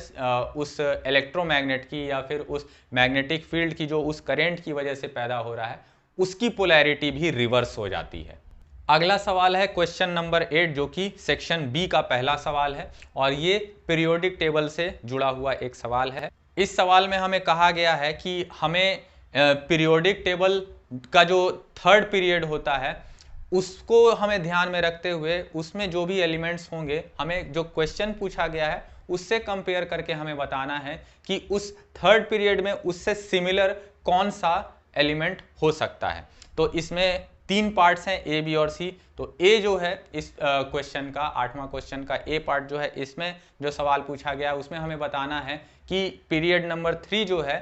उस इलेक्ट्रोमैग्नेट की या फिर उस मैग्नेटिक फील्ड की जो उस करंट की वजह से पैदा हो रहा है, उसकी पोलैरिटी भी रिवर्स हो जाती है। अगला सवाल है क्वेश्चन नंबर 8, जो कि सेक्शन बी का पहला सवाल है, और ये पीरियोडिक टेबल से जुड़ा हुआ एक सवाल है। इस सवाल में हमें कहा गया है कि हमें पीरियोडिक टेबल का जो थर्ड पीरियड होता है उसको हमें ध्यान में रखते हुए उसमें जो भी एलिमेंट्स होंगे, हमें जो क्वेश्चन पूछा गया है उससे कंपेयर करके हमें बताना है कि उस थर्ड पीरियड में उससे सिमिलर कौन सा एलिमेंट हो सकता है। तो इसमें 3 पार्ट्स हैं, ए, बी और सी। तो ए जो है इस क्वेश्चन का 8वां क्वेश्चन का ए पार्ट जो है, इसमें जो सवाल पूछा गया उसमें हमें बताना है कि पीरियड नंबर 3 जो है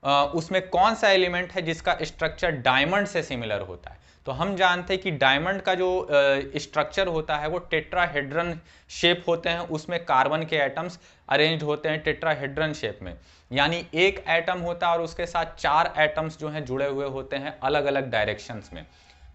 उसमें कौन सा एलिमेंट है जिसका स्ट्रक्चर डायमंड से सिमिलर होता है। तो हम जानते हैं कि डायमंड का जो स्ट्रक्चर होता है वो टेट्राहेड्रन शेप होते हैं, उसमें कार्बन के एटम्स अरेंज्ड होते हैं टेट्राहेड्रन शेप में, यानी एक एटम होता है और उसके साथ 4 एटम्स जो हैं जुड़े हुए होते हैं अलग अलग डायरेक्शंस में।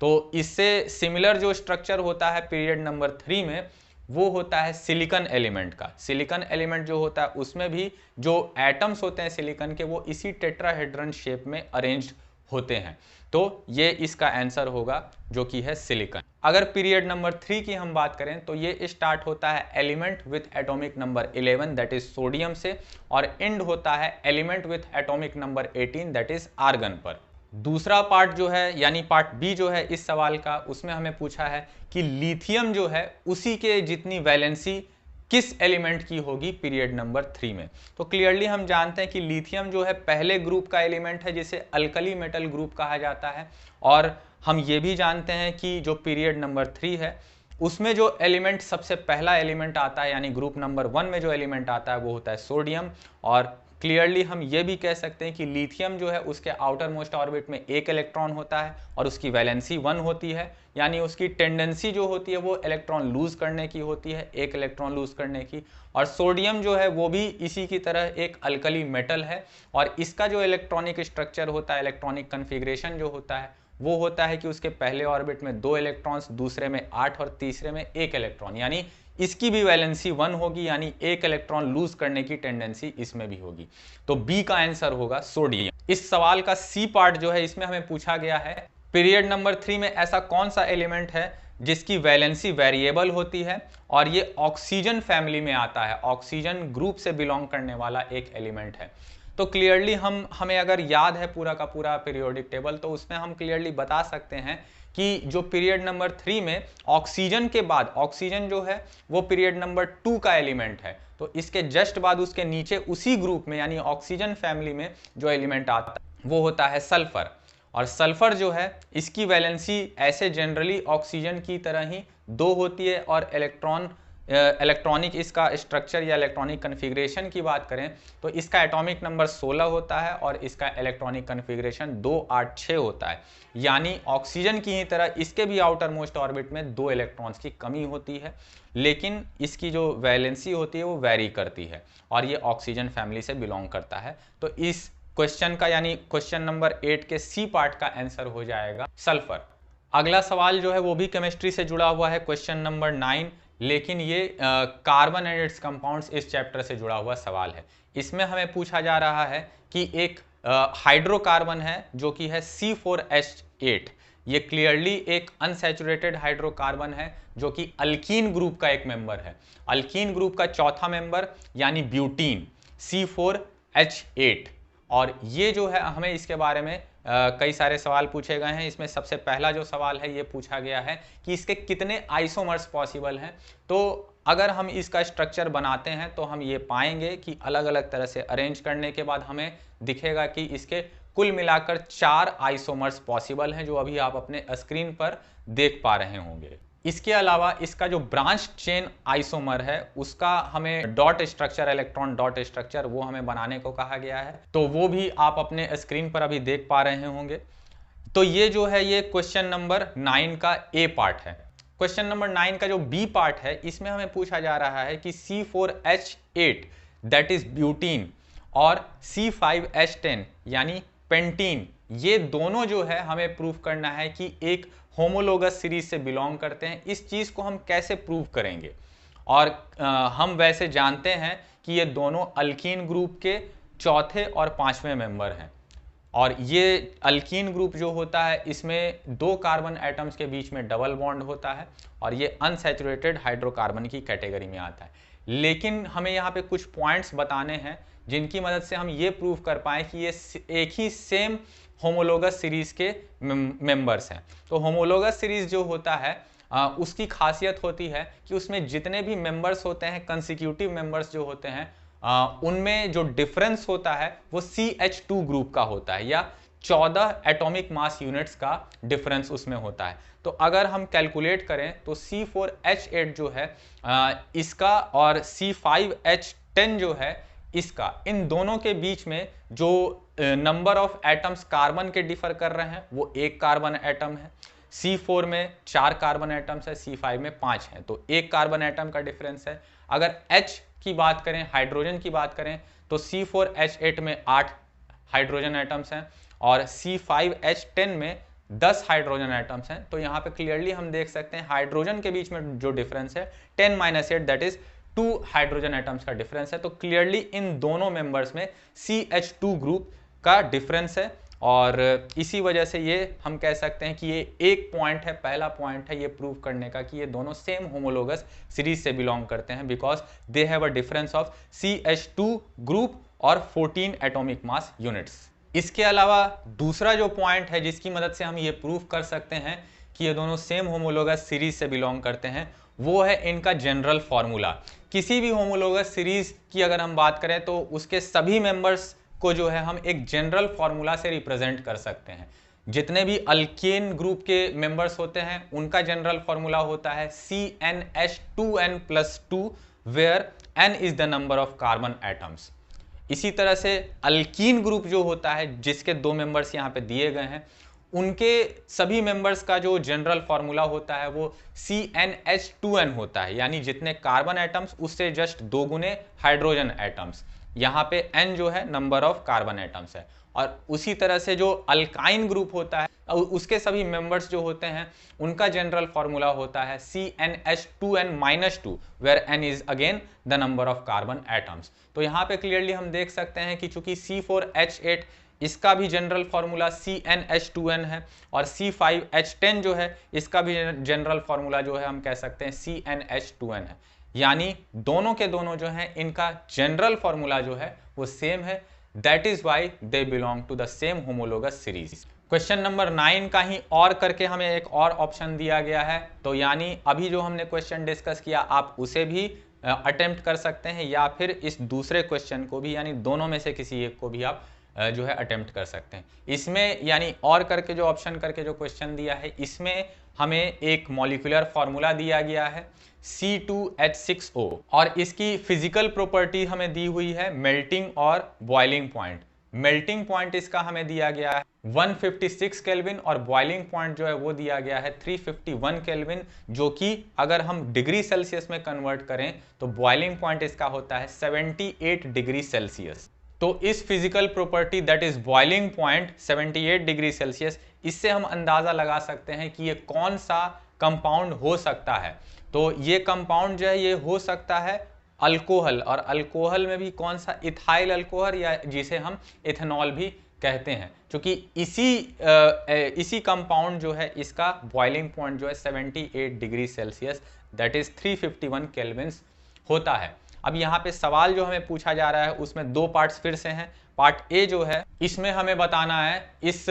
तो इससे सिमिलर जो स्ट्रक्चर होता है पीरियड नंबर 3 में वो होता है सिलिकॉन एलिमेंट का। सिलिकॉन एलिमेंट जो होता है उसमें भी जो एटम्स होते हैं सिलिकॉन के वो इसी टेट्राहेड्रन शेप में अरेंज्ड होते हैं। तो ये इसका आंसर होगा जो कि है सिलिकॉन। अगर पीरियड नंबर 3 की हम बात करें तो ये स्टार्ट होता है element with atomic number 11 that is sodium से, और एंड होता है element with atomic number 18 that is argon पर। दूसरा पार्ट जो है यानी पार्ट बी जो है इस सवाल का, उसमें हमें पूछा है कि लिथियम जो है उसी के जितनी वैलेंसी किस एलिमेंट की होगी पीरियड नंबर 3 में। तो क्लियरली हम जानते हैं कि लिथियम जो है पहले ग्रुप का एलिमेंट है जिसे अल्कली मेटल ग्रुप कहा जाता है, और हम ये भी जानते हैं कि जो पीरियड नंबर 3 है उसमें जो एलिमेंट सबसे पहला एलिमेंट आता है यानी ग्रुप नंबर 1 में जो एलिमेंट आता है वो होता है सोडियम। और क्लियरली हम ये भी कह सकते हैं कि लिथियम जो है उसके आउटर मोस्ट ऑर्बिट में एक इलेक्ट्रॉन होता है और उसकी वैलेंसी 1 होती है, यानी उसकी टेंडेंसी जो होती है वो इलेक्ट्रॉन लूज करने की होती है, एक इलेक्ट्रॉन लूज करने की। और सोडियम जो है वो भी इसी की तरह एक अल्कली मेटल है, और इसका जो इलेक्ट्रॉनिक स्ट्रक्चर होता है, इलेक्ट्रॉनिक कन्फिग्रेशन जो होता है वो होता है कि उसके पहले ऑर्बिट में 2 इलेक्ट्रॉन्स, दूसरे में 8 और तीसरे में 1 इलेक्ट्रॉन, यानी इसकी भी वैलेंसी 1 होगी, यानी एक इलेक्ट्रॉन लूज करने की टेंडेंसी इसमें भी होगी। तो बी का आंसर होगा सोडियम। इस सवाल का सी पार्ट जो है इसमें हमें पूछा गया है पीरियड नंबर 3 में ऐसा कौन सा एलिमेंट है जिसकी वैलेंसी वेरिएबल होती है और ये ऑक्सीजन फैमिली में आता है, ऑक्सीजन ग्रुप से बिलोंग करने वाला एक एलिमेंट है। तो क्लियरली हमें अगर याद है पूरा का पूरा पीरियोडिक टेबल तो उसमें हम क्लियरली बता सकते हैं कि जो पीरियड नंबर 3 में ऑक्सीजन के बाद, ऑक्सीजन जो है वो पीरियड नंबर 2 का एलिमेंट है, तो इसके जस्ट बाद उसके नीचे उसी ग्रुप में यानी ऑक्सीजन फैमिली में जो एलिमेंट आता है वो होता है सल्फर। और सल्फर जो है इसकी वैलेंसी ऐसे जनरली ऑक्सीजन की तरह ही 2 होती है, और इलेक्ट्रॉनिक इसका स्ट्रक्चर या इलेक्ट्रॉनिक कन्फिग्रेशन की बात करें तो इसका एटॉमिक नंबर 16 होता है और इसका इलेक्ट्रॉनिक कन्फिग्रेशन 286 होता है, यानी ऑक्सीजन की ही तरह इसके भी आउटर मोस्ट ऑर्बिट में 2 इलेक्ट्रॉन्स की कमी होती है, लेकिन इसकी जो वैलेंसी होती है वो वेरी करती है और ये ऑक्सीजन फैमिली से बिलोंग करता है। तो इस क्वेश्चन का यानी क्वेश्चन नंबर 8 के सी पार्ट का आंसर हो जाएगा सल्फर। अगला सवाल जो है वो भी केमिस्ट्री से जुड़ा हुआ है, क्वेश्चन नंबर 9, लेकिन ये कार्बन एंड इट्स कंपाउंड्स इस चैप्टर से जुड़ा हुआ सवाल है। इसमें हमें पूछा जा रहा है कि एक हाइड्रोकार्बन है जो कि है C4H8। ये क्लियरली एक अनसैचुरेटेड हाइड्रोकार्बन है जो कि अल्कीन ग्रुप का एक मेंबर है। अल्कीन ग्रुप का चौथा मेंबर यानी ब्यूटीन C4H8। और ये जो है हमें इसके बारे में कई सारे सवाल पूछे गए हैं। इसमें सबसे पहला जो सवाल है ये पूछा गया है कि इसके कितने आइसोमर्स पॉसिबल हैं। तो अगर हम इसका स्ट्रक्चर बनाते हैं तो हम ये पाएंगे कि अलग अलग तरह से अरेंज करने के बाद हमें दिखेगा कि इसके कुल मिलाकर 4 आइसोमर्स पॉसिबल हैं, जो अभी आप अपने स्क्रीन पर देख पा रहे होंगे। इसके अलावा इसका जो ब्रांच चेन आइसोमर है उसका हमें dot structure, electron dot structure वो हमें बनाने को कहा गया है, तो वो भी आप अपने स्क्रीन पर अभी देख पा रहे होंगे। तो ये जो है ये क्वेश्चन नंबर 9 का ए पार्ट है। क्वेश्चन नंबर 9 का जो बी पार्ट है इसमें हमें पूछा जा रहा है कि C4H8 दैट इज ब्यूटीन और C5H10 यानी पेंटीन, ये दोनों जो है हमें प्रूव करना है कि एक होमोलोगस सीरीज से बिलोंग करते हैं। इस चीज को हम कैसे प्रूव करेंगे? और हम वैसे जानते हैं कि ये दोनों अल्कीन ग्रुप के चौथे और 5वें मेंबर हैं, और ये अल्कीन ग्रुप जो होता है इसमें 2 कार्बन एटम्स के बीच में डबल बॉन्ड होता है और ये अनसैचुरेटेड हाइड्रोकार्बन की कैटेगरी में आता है। लेकिन हमें यहाँ पे कुछ पॉइंट्स बताने हैं जिनकी मदद से हम ये प्रूव कर पाए कि ये एक ही सेम होमोलोगस सीरीज के मेंबर्स हैं। तो होमोलोगस सीरीज जो होता है उसकी खासियत होती है कि उसमें जितने भी मेंबर्स होते हैं, कंसिक्यूटिव मेंबर्स जो होते हैं, उनमें जो डिफरेंस होता है वो CH2 ग्रुप का होता है, या 14 एटॉमिक मास यूनिट्स का डिफरेंस उसमें होता है। तो अगर हम कैलकुलेट करें तो C4H8 जो है इसका और C5H10 जो है इसका, इन दोनों के बीच में जो नंबर ऑफ एटम्स कार्बन के डिफर कर रहे हैं वो 1 कार्बन एटम है। C4 में 4 कार्बन एटम्स है, C5 में 5 है, तो 1 कार्बन एटम का डिफरेंस है। अगर H की बात करें, हाइड्रोजन की बात करें, तो C4H8 में 8 हाइड्रोजन एटम्स हैं और C5H10 में 10 हाइड्रोजन एटम्स हैं। तो यहाँ पे क्लियरली हम देख सकते हैं हाइड्रोजन के बीच में जो डिफरेंस है 10 - 8 दैट इज 2 हाइड्रोजन एटम्स का डिफरेंस है। तो क्लियरली इन दोनों मेंबर्स में CH2 ग्रुप का डिफरेंस है और इसी वजह से ये हम कह सकते हैं कि ये एक पॉइंट है, पहला पॉइंट है ये प्रूव करने का कि ये दोनों सेम होमोलोगस सीरीज से बिलोंग करते हैं, because they have a difference of CH2 group और 14 एटॉमिक मास यूनिट्स। इसके अलावा दूसरा जो पॉइंट है जिसकी मदद से हम ये प्रूव कर सकते हैं कि ये दोनों सेम होमोलोगस सीरीज से बिलोंग करते हैं, वो है इनका जनरल फॉर्मूला। किसी भी होमोलोगस सीरीज की अगर हम बात करें तो उसके सभी मेंबर्स को जो है हम एक जनरल फॉर्मूला से रिप्रेजेंट कर सकते हैं। जितने भी अल्केन ग्रुप के मेंबर्स होते हैं उनका जनरल फॉर्मूला होता है CnH2n+2 where n is the number of carbon atoms. इसी तरह से अल्कीन ग्रुप जो होता है जिसके 2 मेंबर्स यहाँ पे दिए गए हैं, उनके सभी मेंबर्स का जो जनरल फॉर्मूला होता है वो CnH2n होता है, यानी जितने कार्बन एटम्स उससे जस्ट 2 गुने हाइड्रोजन एटम्स। यहाँ पे n जो है नंबर ऑफ कार्बन एटम्स है। और उसी तरह से जो अल्काइन ग्रुप होता है उसके सभी मेंबर्स जो होते हैं उनका जनरल फॉर्मूला होता है CnH2n-2 where n is again the number of carbon atoms. तो यहाँ पे क्लियरली हम देख सकते हैं कि चूंकि C4H8 इसका भी जनरल फॉर्मूला CnH2n है और C5H10 जो है इसका भी जनरल फॉर्मूला जो है हम कह सकते हैं CnH2n है, यानी दोनों के दोनों जो हैं इनका जनरल फॉर्मूला जो है वो सेम है। That is why they belong to the same homologous series. Question number 9 का ही और करके हमें एक और ऑप्शन दिया गया है, तो यानी अभी जो हमने क्वेश्चन डिस्कस किया आप उसे भी अटेम्प्ट कर सकते हैं या फिर इस दूसरे क्वेश्चन को भी, यानी दोनों में से किसी एक को भी आप जो है अटेम्प्ट कर सकते हैं। इसमें यानी और करके जो ऑप्शन करके जो क्वेश्चन दिया है इसमें हमें एक मॉलिक्यूलर फॉर्मूला दिया गया है C2H6O और इसकी फिजिकल प्रॉपर्टी हमें दी हुई है मेल्टिंग और बॉइलिंग पॉइंट। मेल्टिंग पॉइंट इसका हमें दिया गया है 156 केल्विन और बॉइलिंग पॉइंट जो है वो दिया गया है 351 केल्विन, जो कि अगर हम डिग्री सेल्सियस में कन्वर्ट करें तो बॉइलिंग पॉइंट इसका होता है 78 डिग्री सेल्सियस। तो इस physical property that is boiling point 78 degree Celsius, इससे हम अंदाजा लगा सकते हैं कि ये कौन सा कंपाउंड हो सकता है। तो ये कंपाउंड जो है ये हो सकता है अल्कोहल, और अल्कोहल में भी कौन सा, इथाइल अल्कोहल या जिसे हम इथेनॉल भी कहते हैं, क्योंकि इसी कंपाउंड जो है इसका बॉइलिंग पॉइंट जो है 78 degree Celsius that is 351 Kelvin's होता है। अब यहाँ पे सवाल जो हमें पूछा जा रहा है उसमें 2 पार्ट्स फिर से हैं। पार्ट ए जो है इसमें हमें बताना है इस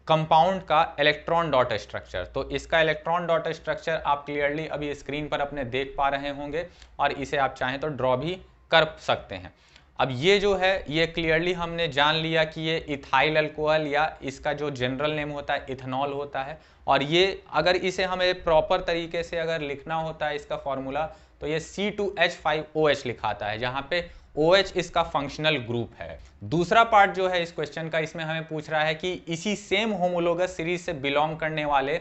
कंपाउंड का इलेक्ट्रॉन डॉट स्ट्रक्चर। तो इसका इलेक्ट्रॉन डॉट स्ट्रक्चर आप क्लियरली अभी स्क्रीन पर अपने देख पा रहे होंगे और इसे आप चाहें तो ड्रॉ भी कर सकते हैं। अब ये जो है ये क्लियरली हमने जान लिया कि ये इथाइल अल्कोहल या इसका जो जनरल नेम होता है इथेनॉल होता है, और ये अगर इसे हमें प्रॉपर तरीके से अगर लिखना होता है इसका फॉर्मूला तो ये C2H5OH लिखाता है, जहाँ पे OH इसका फंक्शनल ग्रुप है। दूसरा पार्ट जो है इस क्वेश्चन का, इसमें हमें पूछ रहा है कि इसी सेम होमोलोगस सीरीज से बिलोंग करने वाले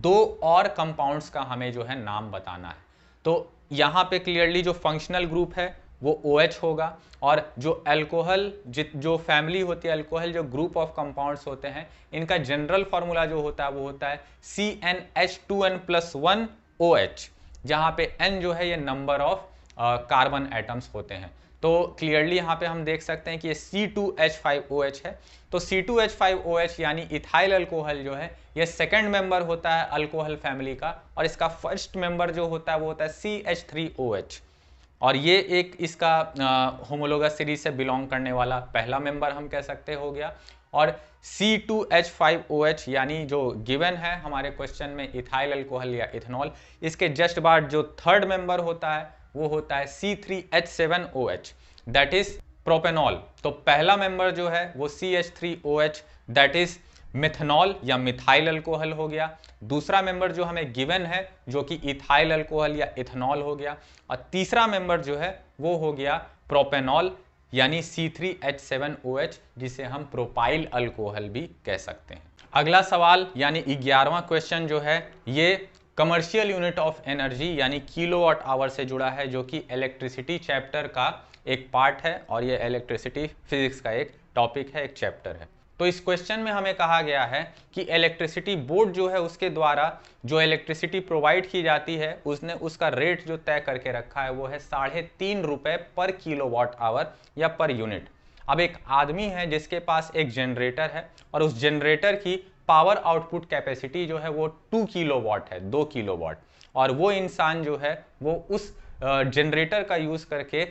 2 और कंपाउंड्स का हमें जो है नाम बताना है। तो यहाँ पे क्लियरली जो फंक्शनल ग्रुप है वो OH होगा, और जो अल्कोहल जो फैमिली होती है अल्कोहल जो ग्रुप ऑफ कंपाउंड्स होते हैं इनका जनरल फॉर्मूला जो होता है वो होता है CnH2n+1 OH, जहाँ पे n जो है ये नंबर ऑफ कार्बन एटम्स होते हैं। तो क्लियरली यहाँ पे हम देख सकते हैं कि ये C2H5OH है। तो C2H5OH यानी इथाइल अल्कोहल जो है ये सेकंड मेंबर होता है अल्कोहल फैमिली का, और इसका फर्स्ट मेंबर जो होता है वो होता है CH3OH, और ये एक इसका होमोलोगस सीरीज से बिलोंग करने वाला पहला मेंबर हम कह सकते हो गया। और C2H5OH यानी जो गिवन है हमारे क्वेश्चन में इथाइल अल्कोहल या इथेनॉल, इसके जस्ट बाद जो थर्ड मेंबर होता है वो होता है C3H7OH दैट इज प्रोपेनॉल। तो पहला मेंबर जो है वो CH3OH दैट इज मिथेनॉल या मिथाइल अल्कोहल हो गया। दूसरा मेंबर जो हमें गिवन है जो कि इथाइल अल्कोहल या इथेनॉल हो गया, और तीसरा मेंबर जो है वो हो गया प्रोपेनॉल यानी C3H7OH, जिसे हम प्रोपाइल अल्कोहल भी कह सकते हैं। अगला सवाल यानी 11वां क्वेश्चन जो है ये कमर्शियल यूनिट ऑफ एनर्जी यानी किलोवाट आवर से जुड़ा है, जो कि इलेक्ट्रिसिटी चैप्टर का एक पार्ट है और ये इलेक्ट्रिसिटी फिजिक्स का एक टॉपिक है, एक चैप्टर है। तो इस क्वेश्चन में हमें कहा गया है कि इलेक्ट्रिसिटी बोर्ड जो है उसके द्वारा जो इलेक्ट्रिसिटी प्रोवाइड की जाती है उसने उसका रेट जो तय करके रखा है वो है 3.5 रुपए पर किलोवाट आवर या पर यूनिट। अब एक आदमी है जिसके पास एक जनरेटर है और उस जनरेटर की पावर आउटपुट कैपेसिटी जो है वो 2 किलोवाट है, 2 किलोवाट, और वो इंसान जो है वो उस जनरेटर का यूज करके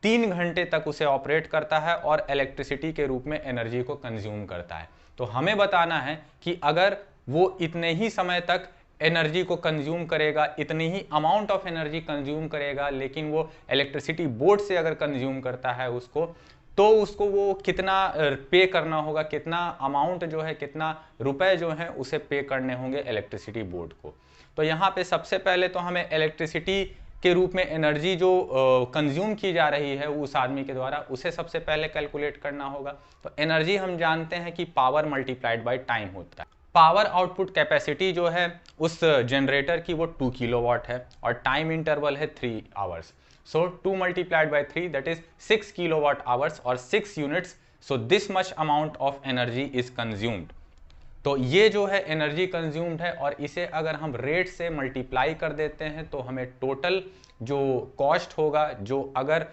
3 घंटे तक उसे ऑपरेट करता है और इलेक्ट्रिसिटी के रूप में एनर्जी को कंज्यूम करता है। तो हमें बताना है कि अगर वो इतने ही समय तक एनर्जी को कंज्यूम करेगा, इतनी ही अमाउंट ऑफ एनर्जी कंज्यूम करेगा, लेकिन वो इलेक्ट्रिसिटी बोर्ड से अगर कंज्यूम करता है उसको, तो उसको वो कितना पे करना होगा, कितना अमाउंट जो है, कितना रुपए जो है उसे पे करने होंगे इलेक्ट्रिसिटी बोर्ड को। तो यहाँ पे सबसे पहले तो हमें इलेक्ट्रिसिटी के रूप में एनर्जी जो कंज्यूम की जा रही है उस आदमी के द्वारा, उसे सबसे पहले कैलकुलेट करना होगा। तो एनर्जी हम जानते हैं कि पावर मल्टीप्लाइड बाय टाइम होता है। पावर आउटपुट कैपेसिटी जो है उस जनरेटर की वो 2 किलोवाट है और टाइम इंटरवल है 3 hours. So 2 multiplied by 3 that is 6 kilowatt hours और 6 units, so this much amount of energy is consumed। तो ये जो है एनर्जी कंज्यूम्ड है और इसे अगर हम रेट से मल्टीप्लाई कर देते हैं तो हमें टोटल जो कॉस्ट होगा, जो अगर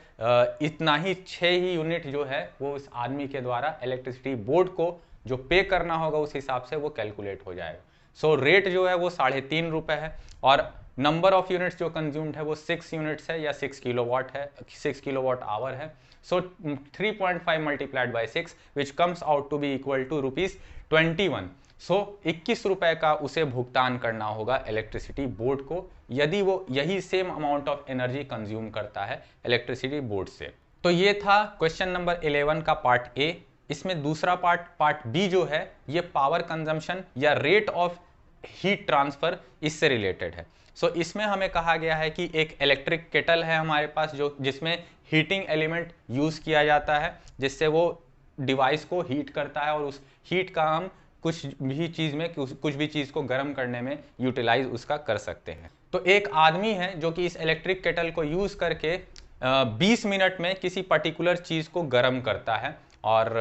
इतना ही 6 ही यूनिट जो है वो उस आदमी के द्वारा इलेक्ट्रिसिटी बोर्ड को जो पे करना होगा उस हिसाब से वो कैलकुलेट हो जाएगा। सो रेट जो है वो 3.5 रुपए है और नंबर ऑफ यूनिट्स जो कंज्यूम्ड है वो 6 यूनिट्स है या 6 किलोवाट है, 6 किलोवाट आवर है। So 3.5 multiplied by 6 which comes out to be equal to ₹21। So 21 रुपए का उसे भुगतान करना होगा इलेक्ट्रिसिटी बोर्ड को, यदि वो यही same amount of energy consume करता है इलेक्ट्रिसिटी बोर्ड से। तो ये था क्वेश्चन नंबर 11 का पार्ट ए। इसमें दूसरा पार्ट बी जो है ये पावर कंजम्पशन या रेट ऑफ हीट ट्रांसफर इससे रिलेटेड है। सो इसमें हमें कहा गया है कि एक इलेक्ट्रिक केटल है हमारे पास जो जिसमें हीटिंग एलिमेंट यूज किया जाता है, जिससे वो डिवाइस को हीट करता है और उस हीट का हम कुछ भी चीज को गर्म करने में यूटिलाइज उसका कर सकते हैं। तो एक आदमी है जो कि इस इलेक्ट्रिक केटल को यूज करके 20 मिनट में किसी पर्टिकुलर चीज को गर्म करता है और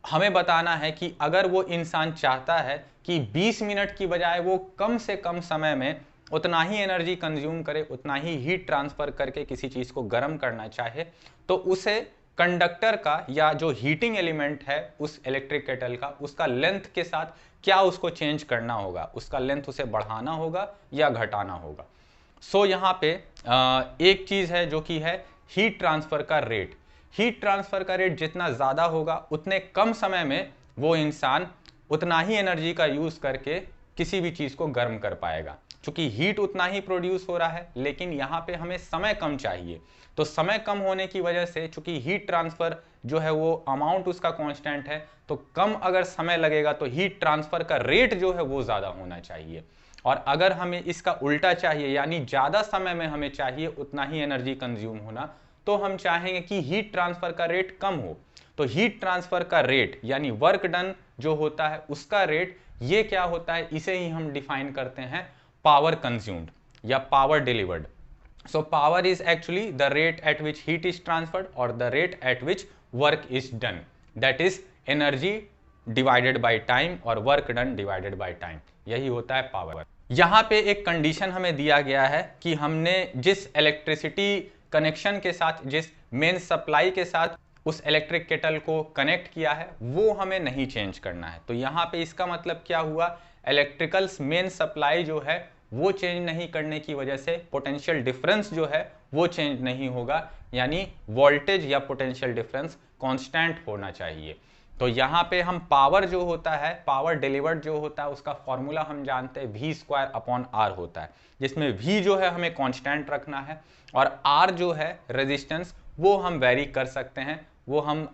हमें बताना है कि अगर वो इंसान चाहता है कि 20 मिनट की बजाय वो कम से कम समय में उतना ही एनर्जी कंज्यूम करे, उतना ही हीट ट्रांसफर करके किसी चीज को गर्म करना चाहे, तो उसे कंडक्टर का या जो हीटिंग एलिमेंट है उस इलेक्ट्रिक केटल का, उसका लेंथ के साथ क्या उसको चेंज करना होगा, उसका लेंथ उसे बढ़ाना होगा या घटाना होगा। सो यहाँ पे एक चीज है जो कि है हीट ट्रांसफर का रेट। हीट ट्रांसफर का रेट जितना ज्यादा होगा उतने कम समय में वो इंसान उतना ही एनर्जी का यूज करके किसी भी चीज को गर्म कर पाएगा। क्योंकि हीट उतना ही प्रोड्यूस हो रहा है लेकिन यहाँ पे हमें समय कम चाहिए, तो समय कम होने की वजह से चूंकि हीट ट्रांसफर जो है वो अमाउंट उसका कांस्टेंट है, तो कम अगर समय लगेगा तो हीट ट्रांसफर का रेट जो है वो ज्यादा होना चाहिए। और अगर हमें इसका उल्टा चाहिए यानी ज्यादा समय में हमें चाहिए उतना ही एनर्जी कंज्यूम होना, तो हम चाहेंगे कि हीट ट्रांसफर का रेट कम हो। तो हीट ट्रांसफर का रेट यानी वर्क डन जो होता है उसका रेट ये क्या होता है, इसे ही हम डिफाइन करते हैं पावर कंज्यूम्ड या power delivered. So power is actually the rate at which heat is transferred और the rate at which work is done, that is energy divided by time और work done divided by time, यही होता है power. यहां पे एक condition हमें दिया गया है कि हमने जिस इलेक्ट्रिसिटी कनेक्शन के साथ, जिस मेन सप्लाई के साथ उस इलेक्ट्रिक केटल को कनेक्ट किया है वो हमें नहीं चेंज करना है। तो यहाँ पे इसका मतलब क्या हुआ, इलेक्ट्रिकल मेन सप्लाई जो है वो चेंज नहीं करने की वजह से पोटेंशियल डिफरेंस जो है वो चेंज नहीं होगा, यानी वोल्टेज या पोटेंशियल डिफरेंस कांस्टेंट होना चाहिए। तो यहाँ पे हम पावर जो होता है, पावर डिलीवर्ड जो होता है, उसका फॉर्मूला हम जानते हैं V²/R होता है, जिसमें V जो है हमें कांस्टेंट रखना है और R जो है रेजिस्टेंस वो हम वेरी कर सकते हैं, वो हम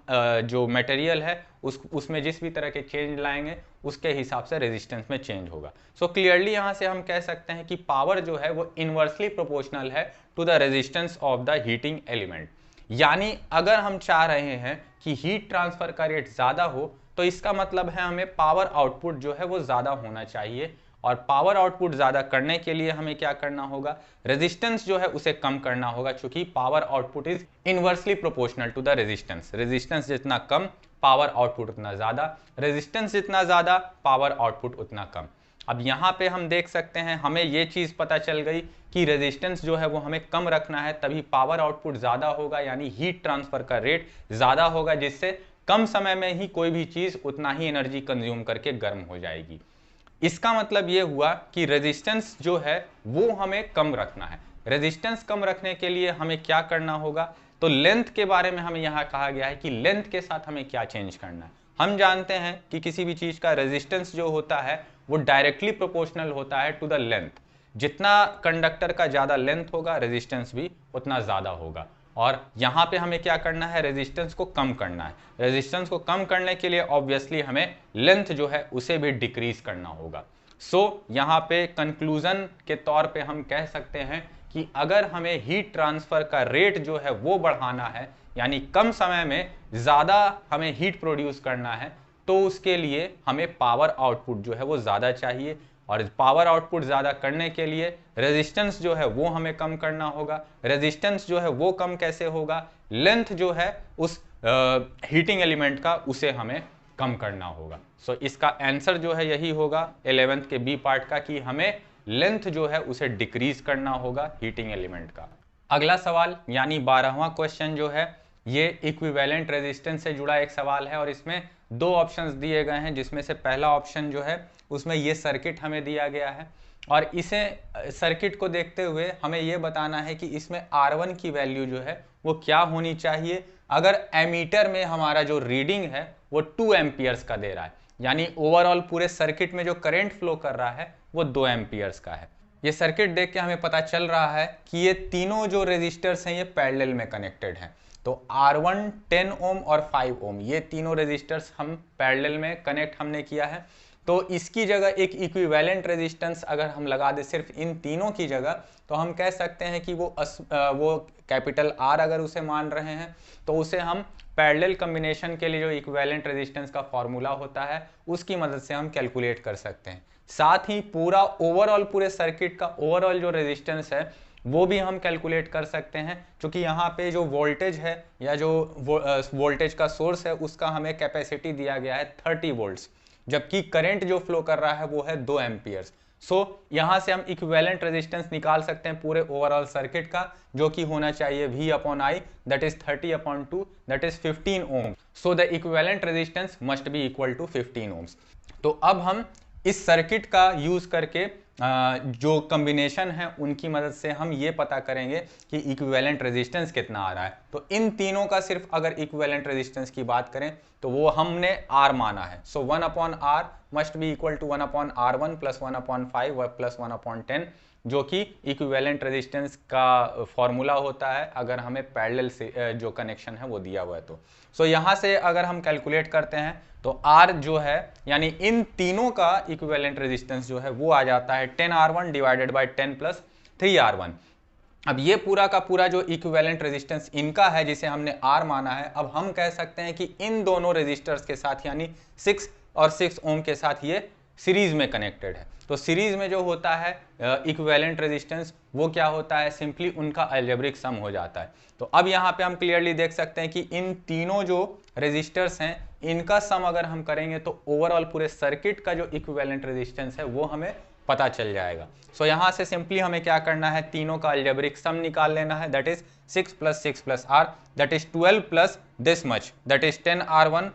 जो मटेरियल है उसमें जिस भी तरह के चेंज लाएंगे उसके हिसाब से रेजिस्टेंस में चेंज होगा। सो क्लियरली यहाँ से हम कह सकते हैं कि पावर जो है वो इनवर्सली प्रोपोर्शनल है to the resistance of the heating element, यानी अगर हम चाह रहे हैं कि हीट ट्रांसफर का रेट ज़्यादा हो तो इसका मतलब है हमें पावर आउटपुट जो है वो ज़्यादा होना चाहिए, और पावर आउटपुट ज़्यादा करने के लिए हमें क्या करना होगा, रेजिस्टेंस जो है उसे कम करना होगा, क्योंकि power output is inversely proportional to the resistance. Resistance जितना कम पावर आउटपुट उतना ज़्यादा, रेजिस्टेंस जितना ज़्यादा पावर आउटपुट उतना कम। अब यहाँ पे हम देख सकते हैं हमें ये चीज़ पता चल गई कि रेजिस्टेंस जो है वो हमें कम रखना है, तभी पावर आउटपुट ज़्यादा होगा, यानी हीट ट्रांसफर का रेट ज़्यादा होगा, जिससे कम समय में ही कोई भी चीज़ उतना ही एनर्जी कंज्यूम करके गर्म हो जाएगी। इसका मतलब ये हुआ कि रेजिस्टेंस जो है वो हमें कम रखना है। रेजिस्टेंस कम रखने के लिए हमें क्या करना होगा, तो लेंथ के बारे में हमें यहाँ कहा गया है कि लेंथ के साथ हमें क्या चेंज करना है। हम जानते हैं कि किसी भी चीज़ का रेजिस्टेंस जो होता है वो डायरेक्टली प्रोपोर्शनल होता है टू द लेंथ। जितना कंडक्टर का ज़्यादा लेंथ होगा रेजिस्टेंस भी उतना ज़्यादा होगा, और यहाँ पे हमें क्या करना है, रेजिस्टेंस को कम करना है। रेजिस्टेंस को कम करने के लिए ऑब्वियसली हमें लेंथ जो है उसे भी डिक्रीज करना होगा। सो यहाँ पे कंक्लूजन के तौर पे हम कह सकते हैं कि अगर हमें हीट ट्रांसफर का रेट जो है वो बढ़ाना है, यानी कम समय में ज़्यादा हमें हीट प्रोड्यूस करना है, तो उसके लिए हमें पावर आउटपुट जो है वो ज़्यादा चाहिए, और पावर आउटपुट ज़्यादा करने के लिए रेजिस्टेंस जो है वो हमें कम करना होगा। रेजिस्टेंस जो है वो कम कैसे होगा, लेंथ जो है उस हीटिंग एलिमेंट का उसे हमें कम करना होगा। सो इसका आंसर जो है यही होगा 11th के बी पार्ट का, कि हमें लेंथ जो है उसे डिक्रीज करना होगा हीटिंग एलिमेंट का। अगला सवाल यानी 12वां क्वेश्चन जो है ये इक्विवेलेंट रेजिस्टेंस से जुड़ा एक सवाल है, और इसमें दो ऑप्शंस दिए गए हैं, जिसमें से पहला ऑप्शन जो है उसमें ये सर्किट हमें दिया गया है, और इसे सर्किट को देखते हुए हमें ये बताना है कि इसमें R1 की वैल्यू जो है वो क्या होनी चाहिए अगर एमीटर में हमारा जो रीडिंग है वो 2 एम्पियर्स का दे रहा है, यानी ओवरऑल पूरे सर्किट में जो करंट फ्लो कर रहा है वो 2 एम्पियर्स का है। ये सर्किट देख के हमें पता चल रहा है कि ये तीनों जो रेजिस्टर्स हैं ये पैरेलल में कनेक्टेड हैं। तो R1 10 ओम और 5 ओम ये तीनों रेजिस्टर्स हम पैरेलल में कनेक्ट हमने किया है। तो इसकी जगह एक इक्विवेलेंट रेजिस्टेंस अगर हम लगा दें सिर्फ इन तीनों की जगह, तो हम कह सकते हैं कि वो कैपिटल R अगर उसे मान रहे हैं तो उसे हम पैरेलल कॉम्बिनेशन के लिए जो इक्विवेलेंट रेजिस्टेंस का फॉर्मूला होता है उसकी मदद से हम कैलकुलेट कर सकते हैं। साथ ही पूरा ओवरऑल पूरे सर्किट का ओवरऑल जो रेजिस्टेंस है वो भी हम कैलकुलेट कर सकते हैं, क्योंकि यहाँ पे जो वोल्टेज है या जो वोल्टेज का सोर्स है उसका हमें कैपेसिटी दिया गया है 30 वोल्ट्स, जबकि करंट जो फ्लो कर रहा है वो है 2 एम्पियर्स। सो यहाँ से हम इक्विवेलेंट रेजिस्टेंस निकाल सकते हैं पूरे ओवरऑल सर्किट का, जो कि होना चाहिए V/I that is 30/2 that is 15 ohm. So the equivalent resistance must be equal to 15 ohms. तो अब हम इस सर्किट का यूज करके जो कॉम्बिनेशन है उनकी मदद से हम ये पता करेंगे कि इक्विवेलेंट रेजिस्टेंस कितना आ रहा है। तो इन तीनों का सिर्फ अगर इक्विवेलेंट रेजिस्टेंस की बात करें तो वो हमने R माना है। So 1/R must be equal to 1/R1 plus 1/5 plus 1/10, जो कि इक्विवेलेंट रेजिस्टेंस का फॉर्मूला होता है अगर हमें पैरेलल से जो कनेक्शन है वो दिया हुआ है। तो सो यहाँ से अगर हम कैलकुलेट करते हैं तो R जो है यानी इन तीनों का इक्विवेलेंट रेजिस्टेंस जो है वो आ जाता है 10R1 divided by 10 plus 3R1। अब ये पूरा का पूरा जो इक्विवेलेंट रेजिस्टेंस इनका है जिसे हमने R माना है, अब हम कह सकते हैं कि इन दोनों रेजिस्टर्स के साथ यानी 6 और 6 ओम के साथ ये सीरीज में कनेक्टेड है। तो सीरीज में जो होता है इक्विवेलेंट रेजिस्टेंस वो क्या होता है, सिंपली उनका अलजेब्रिक सम हो जाता है। तो अब यहाँ पे हम क्लियरली देख सकते हैं कि इन तीनों जो रेजिस्टर्स हैं इनका सम अगर हम करेंगे तो ओवरऑल पूरे सर्किट का जो इक्विवेलेंट रेजिस्टेंस है वो हमें पता चल जाएगा। सो यहाँ से सिंपली हमें क्या करना है, तीनों का अलजेब्रिक सम निकाल लेना है, that is 6 plus 6 plus R that is 12 plus this much that is 10R1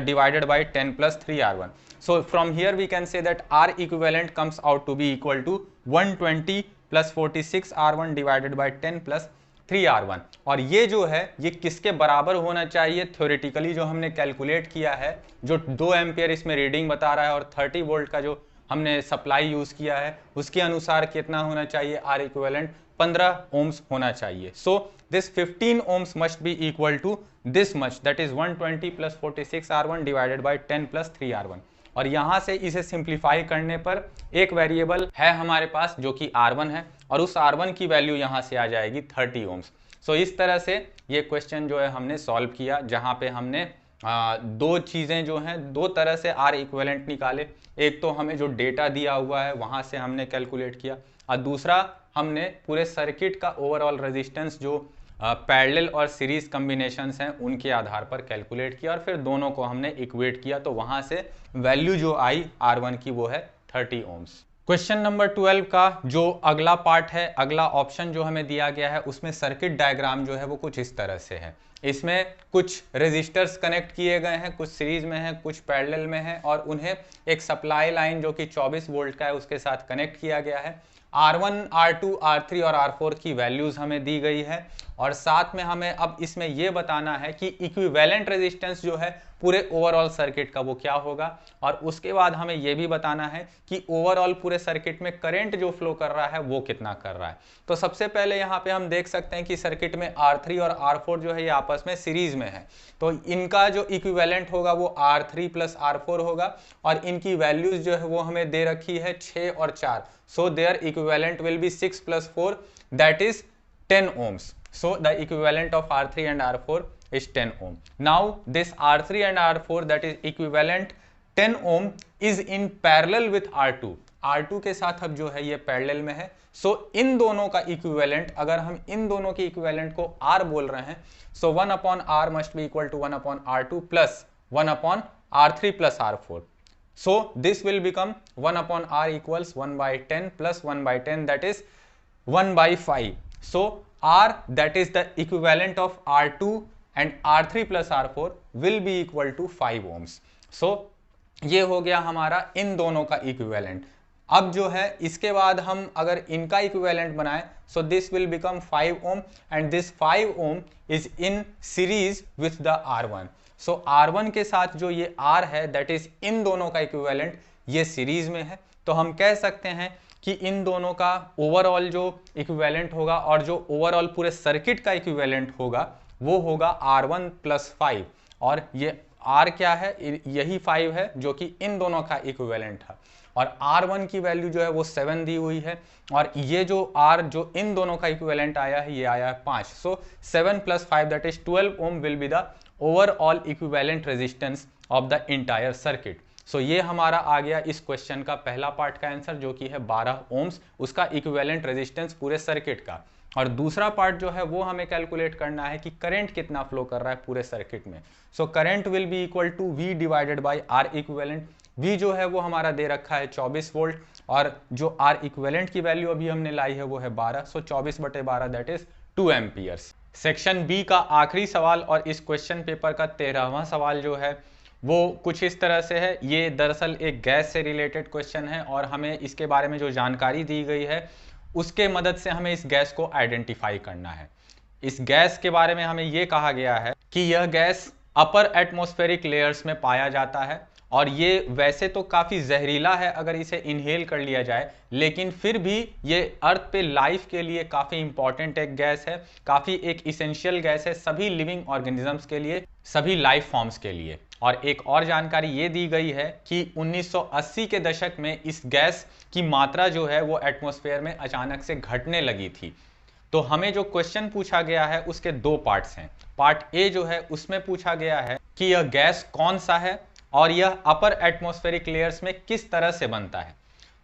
divided by 10 plus 3R1. So from here we can say that R equivalent comes out to be equal to 120 plus 46 R1 divided by 10 plus 3R1। और ये जो है ये किसके बराबर होना चाहिए, theoretically जो हमने कैलकुलेट किया है जो 2 एम्पियर इसमें रीडिंग बता रहा है और 30 वोल्ट का जो हमने सप्लाई यूज किया है उसके अनुसार कितना होना चाहिए, R इक्विवेलेंट 15 ओम्स होना चाहिए। So this 15 ohms must be equal to this much that is 120 plus 46 R1 divided by 10 plus 3R1। और यहाँ से इसे सिंप्लीफाई करने पर एक वेरिएबल है हमारे पास जो कि R1 है और उस R1 की वैल्यू यहाँ से आ जाएगी 30 ओम्स। सो इस तरह से ये क्वेश्चन जो है हमने सॉल्व किया, जहाँ पे हमने दो चीज़ें जो हैं, दो तरह से आर इक्विवेलेंट निकाले। एक तो हमें जो डेटा दिया हुआ है वहाँ से हमने कैलकुलेट किया, और दूसरा हमने पूरे सर्किट का ओवरऑल रेजिस्टेंस जो पैरेलल और सीरीज कॉम्बिनेशंस हैं उनके आधार पर कैलकुलेट किया, और फिर दोनों को हमने इक्वेट किया, तो वहाँ से वैल्यू जो आई R1 की वो है 30 ओम्स। क्वेश्चन नंबर 12 का जो अगला पार्ट है, अगला ऑप्शन जो हमें दिया गया है, उसमें सर्किट डायग्राम जो है वो कुछ इस तरह से है। इसमें कुछ रेजिस्टर्स कनेक्ट किए गए हैं, कुछ सीरीज में हैं, कुछ पैरेलल में हैं, और उन्हें एक सप्लाई लाइन जो कि 24 वोल्ट का है उसके साथ कनेक्ट किया गया है। R1, R2, R3 और R4 की वैल्यूज हमें दी गई है, और साथ में हमें अब इसमें यह बताना है कि इक्विवेलेंट रेजिस्टेंस जो है पूरे ओवरऑल सर्किट का वो क्या होगा, और उसके बाद हमें यह भी बताना है कि ओवरऑल पूरे सर्किट में करंट जो फ्लो कर रहा है वो कितना कर रहा है। तो सबसे पहले यहाँ पे हम देख सकते हैं कि सर्किट में R3 और R4 जो है ये आपस में सीरीज में है, तो इनका जो इक्विवेलेंट होगा वो R3 प्लस R4 होगा, और इनकी वैल्यूज जो है वो हमें दे रखी है 6 और 4। So their equivalent will be 6 plus 4, that is 10 ohms. So the equivalent of R3 and R4 is 10 ohm. Now this R3 and R4 that is equivalent 10 ohm is in parallel with R2. R2 के साथ अब जो है ये parallel में है। So इन दोनों का इक्विवेलेंट, अगर हम इन दोनों के इक्विवेलेंट को R बोल रहे हैं, so 1 upon R must be equal to 1 upon R2 plus 1 upon R3 plus R4. So this will become 1 upon R equals 1 by 10 plus 1 by 10, that is 1 by 5. So R, that is the equivalent of R2 and R3 plus R4 will be equal to 5 ohms. So ये हो गया हमारा इन दोनों का equivalent. अब जो है इसके बाद हम अगर इनका इक्विवेलेंट बनाएं, so this will become 5 ohm and this 5 ohm is in series with the R1. So R1 के साथ जो ये R है दैट इज इन दोनों का इक्विवेलेंट ये सीरीज में है, तो हम कह सकते हैं कि इन दोनों का ओवरऑल जो इक्विवेलेंट होगा और जो ओवरऑल पूरे सर्किट का इक्विवेलेंट होगा वो होगा R1 प्लस 5, और ये R क्या है, यही 5 है जो कि इन दोनों का इक्विवेलेंट है, और R1 की वैल्यू जो है वो 7 दी हुई है, और ये जो R जो इन दोनों का इक्विवेलेंट आया है ये आया है 5। So 7 plus 5 that is 12 ohm will be the overall equivalent resistance of the entire circuit. So ये हमारा आ गया इस क्वेश्चन का पहला पार्ट का आंसर, जो कि है 12 ओम्स, उसका इक्विवेलेंट रेजिस्टेंस पूरे सर्किट का। और दूसरा पार्ट जो है वो हमें कैलकुलेट करना है कि करंट कितना फ्लो कर रहा है पूरे सर्किट में। So current will be equal to V divided by R equivalent. V जो है वो हमारा दे रखा है 24 वोल्ट, और जो R इक्विवेलेंट की वैल्यू अभी हमने लाई है वो है 12। So 24/12 that is 2 amperes. Section B का आखिरी सवाल और इस क्वेश्चन पेपर का 13वां सवाल जो है वो कुछ इस तरह से है। ये दरअसल एक गैस से रिलेटेड क्वेश्चन है, और हमें इसके बारे में जो जानकारी दी गई है उसके मदद से हमें इस गैस को आइडेंटिफाई करना है। इस गैस के बारे में हमें ये कहा गया है कि यह गैस अपर एटमॉस्फेरिक लेयर्स में पाया जाता है, और ये वैसे तो काफ़ी जहरीला है अगर इसे इनहेल कर लिया जाए, लेकिन फिर भी ये अर्थ पे लाइफ के लिए काफ़ी इंपॉर्टेंट एक गैस है, काफ़ी एक इसेंशियल गैस है सभी लिविंग ऑर्गेनिजम्स के लिए, सभी लाइफ फॉर्म्स के लिए। और एक और जानकारी ये दी गई है कि 1980 के दशक में इस गैस की मात्रा जो है वो एटमॉस्फेयर में अचानक से घटने लगी थी। तो हमें जो क्वेश्चन पूछा गया है उसके दो पार्ट्स हैं। पार्ट ए जो है उसमें पूछा गया है कि यह गैस कौन सा है और यह अपर एटमॉस्फेरिक लेयर्स में किस तरह से बनता है।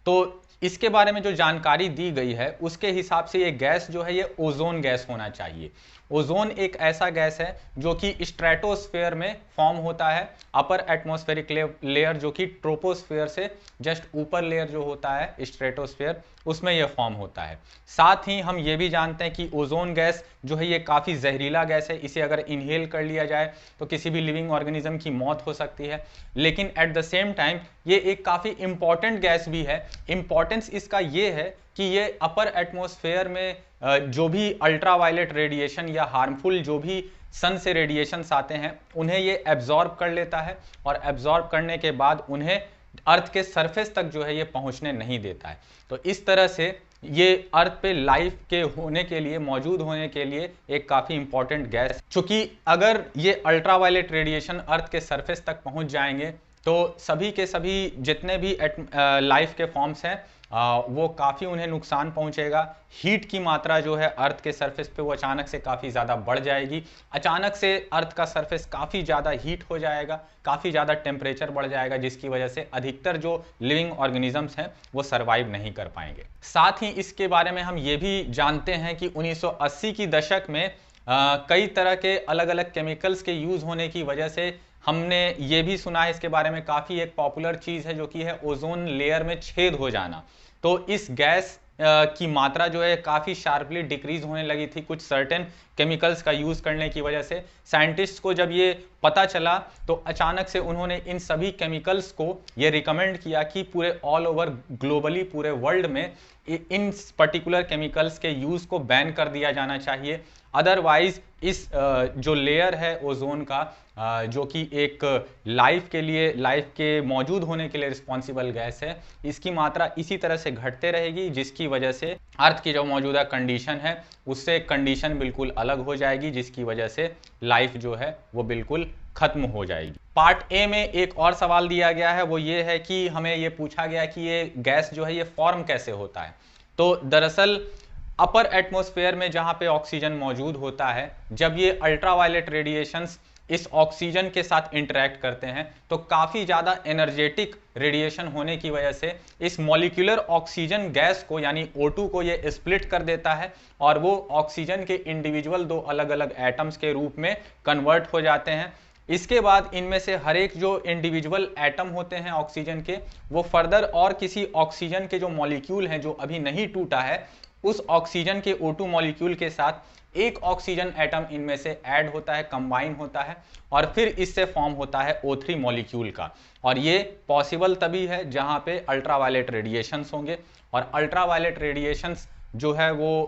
तो इसके बारे में जो जानकारी दी गई है उसके हिसाब से ये गैस जो है ये ओजोन गैस होना चाहिए। ओजोन एक ऐसा गैस है जो कि स्ट्रेटोस्फेयर में फॉर्म होता है, अपर एटमॉस्फेरिक लेयर जो कि ट्रोपोस्फेयर से जस्ट ऊपर लेयर जो होता है स्ट्रेटोस्फेयर, उसमें यह फॉर्म होता है। साथ ही हम ये भी जानते हैं कि ओजोन गैस जो है ये काफ़ी जहरीला गैस है, इसे अगर इनहेल कर लिया जाए तो किसी भी लिविंग ऑर्गेनिज्म की मौत हो सकती है, लेकिन एट द सेम टाइम ये एक काफ़ी इंपॉर्टेंट गैस भी है। इंपॉर्टेंस इसका ये है कि ये अपर एटमॉस्फेयर में जो भी अल्ट्रावायलेट रेडिएशन या हार्मफुल जो भी सन से रेडिएशंस आते हैं उन्हें ये एब्जॉर्ब कर लेता है, और एब्जॉर्ब करने के बाद उन्हें अर्थ के सरफेस तक जो है ये पहुंचने नहीं देता है। तो इस तरह से ये अर्थ पे लाइफ के होने के लिए, मौजूद होने के लिए एक काफ़ी इंपॉर्टेंट गैस, चूँकि अगर ये अल्ट्रावायलेट रेडिएशन अर्थ के सरफेस तक पहुंच जाएंगे तो सभी के सभी जितने भी लाइफ के फॉर्म्स हैं वो काफ़ी उन्हें नुकसान पहुंचेगा। हीट की मात्रा जो है अर्थ के सरफेस पे वो अचानक से काफ़ी ज़्यादा बढ़ जाएगी। अचानक से अर्थ का सरफेस काफ़ी ज़्यादा हीट हो जाएगा, काफ़ी ज़्यादा टेम्परेचर बढ़ जाएगा, जिसकी वजह से अधिकतर जो लिविंग ऑर्गेनिजम्स हैं वो सर्वाइव नहीं कर पाएंगे। साथ ही इसके बारे में हम ये भी जानते हैं कि 1980 की दशक में कई तरह के अलग अलग केमिकल्स के यूज़ होने की वजह से हमने ये भी सुना है, इसके बारे में काफ़ी एक पॉपुलर चीज़ है जो कि है ओजोन लेयर में छेद हो जाना। तो इस गैस की मात्रा जो है काफ़ी शार्पली डिक्रीज होने लगी थी कुछ सर्टेन केमिकल्स का यूज़ करने की वजह से। साइंटिस्ट को जब ये पता चला तो अचानक से उन्होंने इन सभी केमिकल्स को ये रिकमेंड किया कि पूरे ऑल ओवर ग्लोबली पूरे वर्ल्ड में इन पर्टिकुलर केमिकल्स के यूज़ को बैन कर दिया जाना चाहिए। अदरवाइज इस जो लेयर है ओजोन का, जो कि एक लाइफ के मौजूद होने के लिए रिस्पॉन्सिबल गैस है, इसकी मात्रा इसी तरह से घटते रहेगी, जिसकी वजह से अर्थ की जो मौजूदा कंडीशन है उससे कंडीशन बिल्कुल अलग हो जाएगी, जिसकी वजह से लाइफ जो है वो बिल्कुल खत्म हो जाएगी। पार्ट ए में एक और सवाल दिया गया है, वो ये है कि हमें ये पूछा गया कि ये गैस जो है ये फॉर्म कैसे होता है। तो दरअसल अपर एटमॉस्फेयर में जहां पे ऑक्सीजन मौजूद होता है, जब ये अल्ट्रावायलेट रेडिएशंस इस ऑक्सीजन के साथ इंटरेक्ट करते हैं तो काफ़ी ज़्यादा एनर्जेटिक रेडिएशन होने की वजह से इस मॉलिक्यूलर ऑक्सीजन गैस को यानी O2 को ये स्प्लिट कर देता है और वो ऑक्सीजन के इंडिविजुअल दो अलग अलग एटम्स के रूप में कन्वर्ट हो जाते हैं। इसके बाद इनमें से हर एक जो इंडिविजुअल एटम होते हैं ऑक्सीजन के, वो फर्दर और किसी ऑक्सीजन के जो मॉलिक्यूल हैं जो अभी नहीं टूटा है, उस ऑक्सीजन के O2 मॉलिक्यूल के साथ एक ऑक्सीजन एटम इनमें से ऐड होता है, कंबाइन होता है और फिर इससे फॉर्म होता है O3 मॉलिक्यूल का। और ये पॉसिबल तभी है जहां पे अल्ट्रावायलेट रेडिएशंस होंगे, और अल्ट्रावायलेट रेडिएशंस जो है वो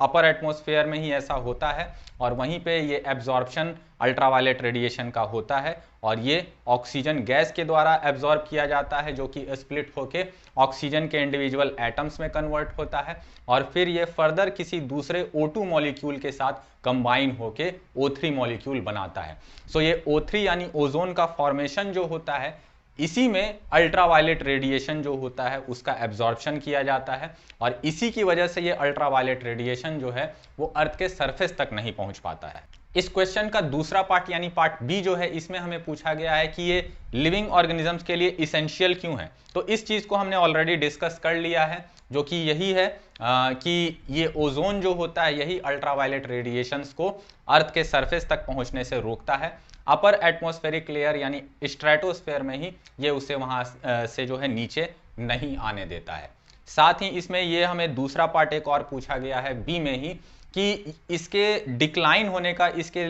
अपर एटमॉस्फेयर में ही ऐसा होता है और वहीं पे ये एब्जॉर्प्शन अल्ट्रावायलेट रेडिएशन का होता है और ये ऑक्सीजन गैस के द्वारा एब्जॉर्ब किया जाता है, जो कि स्प्लिट होके ऑक्सीजन के इंडिविजुअल एटम्स में कन्वर्ट होता है और फिर ये फर्दर किसी दूसरे O2 मॉलिक्यूल के साथ कंबाइन होके O3 मॉलिक्यूल बनाता है। सो ये O3 यानी ओजोन का फॉर्मेशन जो होता है, इसी में अल्ट्रावायलेट रेडिएशन जो होता है उसका एब्जॉर्प्शन किया जाता है और इसी की वजह से ये अल्ट्रावायलेट रेडिएशन जो है वो अर्थ के सरफेस तक नहीं पहुंच पाता है। इस क्वेश्चन का दूसरा पार्ट यानी पार्ट बी जो है, इसमें हमें पूछा गया है कि ये लिविंग ऑर्गेनिजम्स के लिए इसेंशियल क्यों है। तो इस चीज को हमने ऑलरेडी डिस्कस कर लिया है, जो कि यही है कि ये ओजोन जो होता है यही अल्ट्रावायलेट रेडिएशंस को अर्थ के सरफेस तक पहुंचने से रोकता है। अपर एटमॉस्फेरिक लेयर यानी स्ट्रेटोस्फेयर में ही ये उसे वहां से जो है नीचे नहीं आने देता है। साथ ही इसमें ये हमें दूसरा पार्ट एक और पूछा गया है बी में ही कि इसके डिक्लाइन होने का, इसके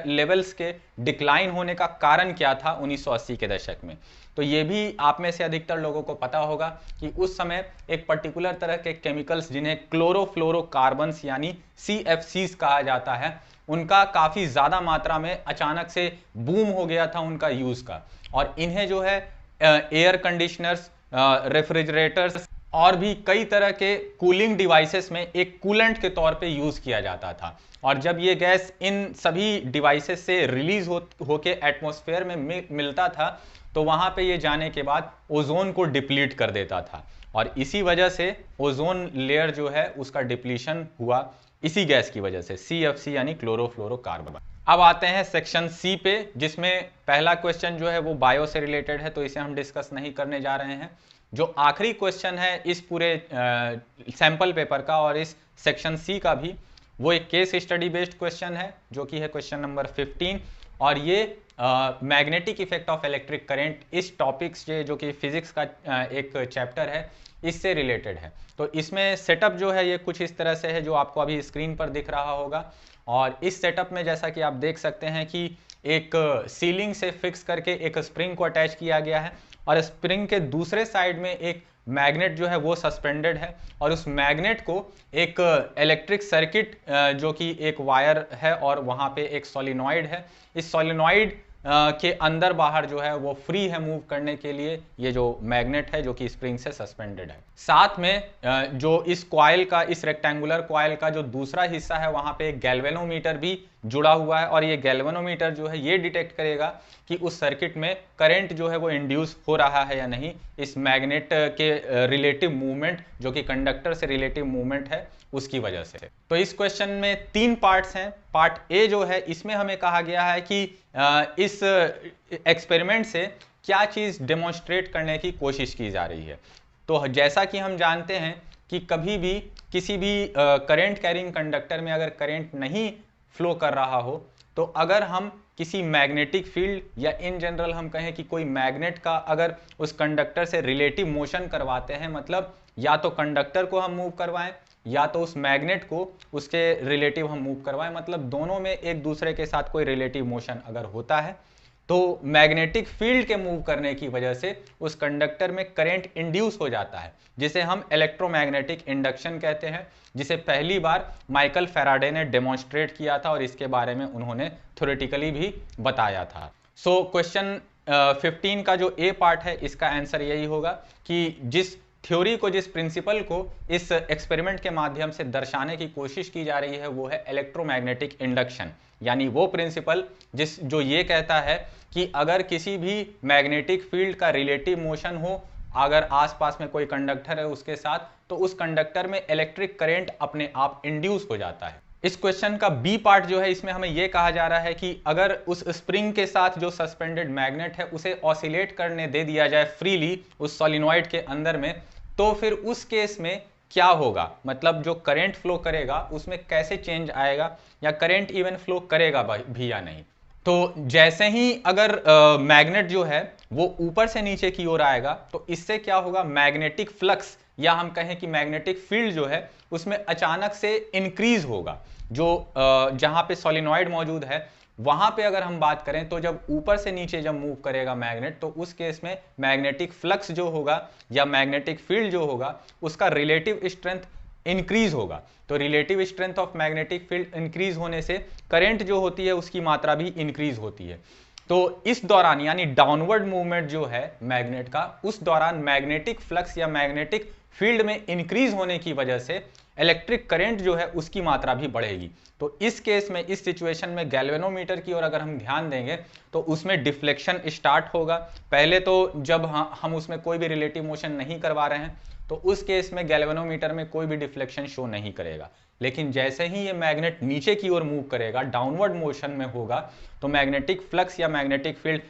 लेवल्स के डिक्लाइन होने का कारण क्या था 1980 के दशक में। तो ये भी आप में से अधिकतर लोगों को पता होगा कि उस समय एक पर्टिकुलर तरह के केमिकल्स जिन्हें क्लोरोफ्लोरोकार्बन्स यानी CFCs कहा जाता है, उनका काफ़ी ज़्यादा मात्रा में अचानक से बूम हो गया था उनका यूज़ का, और इन्हें जो है एयर कंडीशनर्स, रेफ्रिजरेटर्स और भी कई तरह के कूलिंग डिवाइसेस में एक कूलेंट के तौर पे यूज़ किया जाता था। और जब ये गैस इन सभी डिवाइसेस से रिलीज होके एटमॉस्फेयर में मिलता था तो वहाँ पे ये जाने के बाद ओजोन को डिप्लीट कर देता था और इसी वजह से ओजोन लेयर जो है उसका डिप्लीशन हुआ इसी गैस की वजह से, CFC यानी क्लोरोफ्लोरोकार्बन। अब आते हैं सेक्शन सी पे, जिसमें पहला क्वेश्चन जो है वो बायो से रिलेटेड है, तो इसे हम डिस्कस नहीं करने जा रहे हैं। जो आखिरी क्वेश्चन है इस पूरे सैंपल पेपर का और इस सेक्शन सी का भी, वो एक केस स्टडी बेस्ड क्वेश्चन है, जो कि है क्वेश्चन नंबर 15, और ये magnetic effect of electric current इस टॉपिक से, जो कि फिजिक्स का एक चैप्टर है, इससे रिलेटेड है। तो इसमें सेटअप जो है ये कुछ इस तरह से है जो आपको अभी स्क्रीन पर दिख रहा होगा। और इस सेटअप में जैसा कि आप देख सकते हैं कि एक सीलिंग से फिक्स करके एक स्प्रिंग को अटैच किया गया है और स्प्रिंग के दूसरे साइड में एक मैग्नेट जो है वो सस्पेंडेड है और उस मैग्नेट को एक इलेक्ट्रिक सर्किट जो कि एक वायर है और वहाँ पे एक सोलिनॉइड है, इस सोलिनॉइड के अंदर बाहर जो है वो फ्री है मूव करने के लिए ये जो मैग्नेट है जो कि स्प्रिंग से सस्पेंडेड है। साथ में जो इस कॉइल का, इस रेक्टेंगुलर कॉइल का जो दूसरा हिस्सा है वहाँ पे एक गैल्वेनोमीटर भी जुड़ा हुआ है और ये गैल्वेनोमीटर जो है ये डिटेक्ट करेगा कि उस सर्किट में करंट जो है वो इंड्यूस हो रहा है या नहीं, इस मैग्नेट के रिलेटिव मूवमेंट जो कि कंडक्टर से रिलेटिव मूवमेंट है उसकी वजह से। तो इस क्वेश्चन में 3 पार्ट्स हैं। पार्ट ए जो है इसमें हमें कहा गया है कि इस एक्सपेरिमेंट से क्या चीज़ डेमोन्स्ट्रेट करने की कोशिश की जा रही है। तो जैसा कि हम जानते हैं कि कभी भी किसी भी करंट कैरिंग कंडक्टर में अगर करंट नहीं फ्लो कर रहा हो, तो अगर हम किसी मैग्नेटिक फील्ड या इन जनरल हम कहें कि कोई मैग्नेट का अगर उस कंडक्टर से रिलेटिव मोशन करवाते हैं, मतलब या तो कंडक्टर को हम मूव करवाएं या तो उस मैग्नेट को उसके रिलेटिव हम मूव करवाएं, मतलब दोनों में एक दूसरे के साथ कोई रिलेटिव मोशन अगर होता है तो मैग्नेटिक फील्ड के मूव करने की वजह से उस कंडक्टर में करंट इंड्यूस हो जाता है, जिसे हम इलेक्ट्रोमैग्नेटिक इंडक्शन कहते हैं, जिसे पहली बार माइकल फैराडे ने डेमोन्स्ट्रेट किया था और इसके बारे में उन्होंने थ्योरेटिकली भी बताया था। सो क्वेश्चन 15 का जो ए पार्ट है इसका आंसर यही होगा कि जिस थ्योरी को, जिस प्रिंसिपल को इस एक्सपेरिमेंट के माध्यम से दर्शाने की कोशिश की जा रही है वो है इलेक्ट्रोमैग्नेटिक इंडक्शन, यानी वो प्रिंसिपल जो ये कहता है कि अगर किसी भी मैग्नेटिक फील्ड का रिलेटिव मोशन हो, अगर आसपास में कोई कंडक्टर है उसके साथ, तो उस कंडक्टर में इलेक्ट्रिक करंट अपने आप इंड्यूस हो जाता है। इस क्वेश्चन का बी पार्ट जो है इसमें हमें यह कहा जा रहा है कि अगर उस स्प्रिंग के साथ जो सस्पेंडेड मैग्नेट है उसे ऑसिलेट करने दे दिया जाए फ्रीली उस सोलिनॉइड के अंदर में, तो फिर उस केस में क्या होगा, मतलब जो करंट फ्लो करेगा उसमें कैसे चेंज आएगा या करंट इवन फ्लो करेगा भी या नहीं। तो जैसे ही अगर मैग्नेट जो है वो ऊपर से नीचे की ओर आएगा तो इससे क्या होगा, मैग्नेटिक फ्लक्स या हम कहें कि मैग्नेटिक फील्ड जो है उसमें अचानक से इंक्रीज होगा। जो जहां पे सोलिनॉइड मौजूद है वहां पे अगर हम बात करें तो जब ऊपर से नीचे जब मूव करेगा मैग्नेट, तो उस केस में मैग्नेटिक फ्लक्स जो होगा या मैग्नेटिक फील्ड जो होगा उसका रिलेटिव स्ट्रेंथ इंक्रीज होगा। तो relative strength of magnetic field increase होने से करंट जो होती है उसकी मात्रा भी इंक्रीज होती है। तो इस दौरान यानी डाउनवर्ड मूवमेंट जो है मैग्नेट का, उस दौरान मैग्नेटिक फ्लक्स या मैग्नेटिक फील्ड में इंक्रीज होने की वजह से इलेक्ट्रिक करंट जो है उसकी मात्रा भी बढ़ेगी। तो इस केस में, इस सिचुएशन में गैल्वेनोमीटर की ओर अगर हम ध्यान देंगे तो उसमें डिफ्लेक्शन स्टार्ट होगा। पहले तो जब हम उसमें कोई भी रिलेटिव मोशन नहीं करवा रहे हैं तो उस केस में गैल्वेनोमीटर में कोई भी डिफ्लेक्शन शो नहीं करेगा, लेकिन जैसे ही ये मैग्नेट नीचे की ओर मूव करेगा, डाउनवर्ड मोशन में होगा, तो मैग्नेटिक फ्लक्स या मैग्नेटिक फील्ड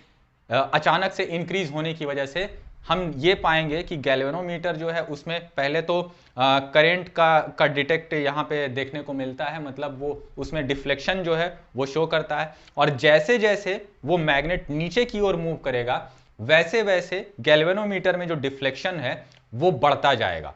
अचानक से इंक्रीज होने की वजह से हम ये पाएंगे कि गैल्वेनोमीटर जो है उसमें पहले तो करंट का डिटेक्ट यहाँ पे देखने को मिलता है, मतलब वो उसमें डिफ्लेक्शन जो है वो शो करता है, और जैसे जैसे वो मैग्नेट नीचे की ओर मूव करेगा वैसे वैसे गैल्वेनोमीटर में जो डिफ्लेक्शन है वो बढ़ता जाएगा।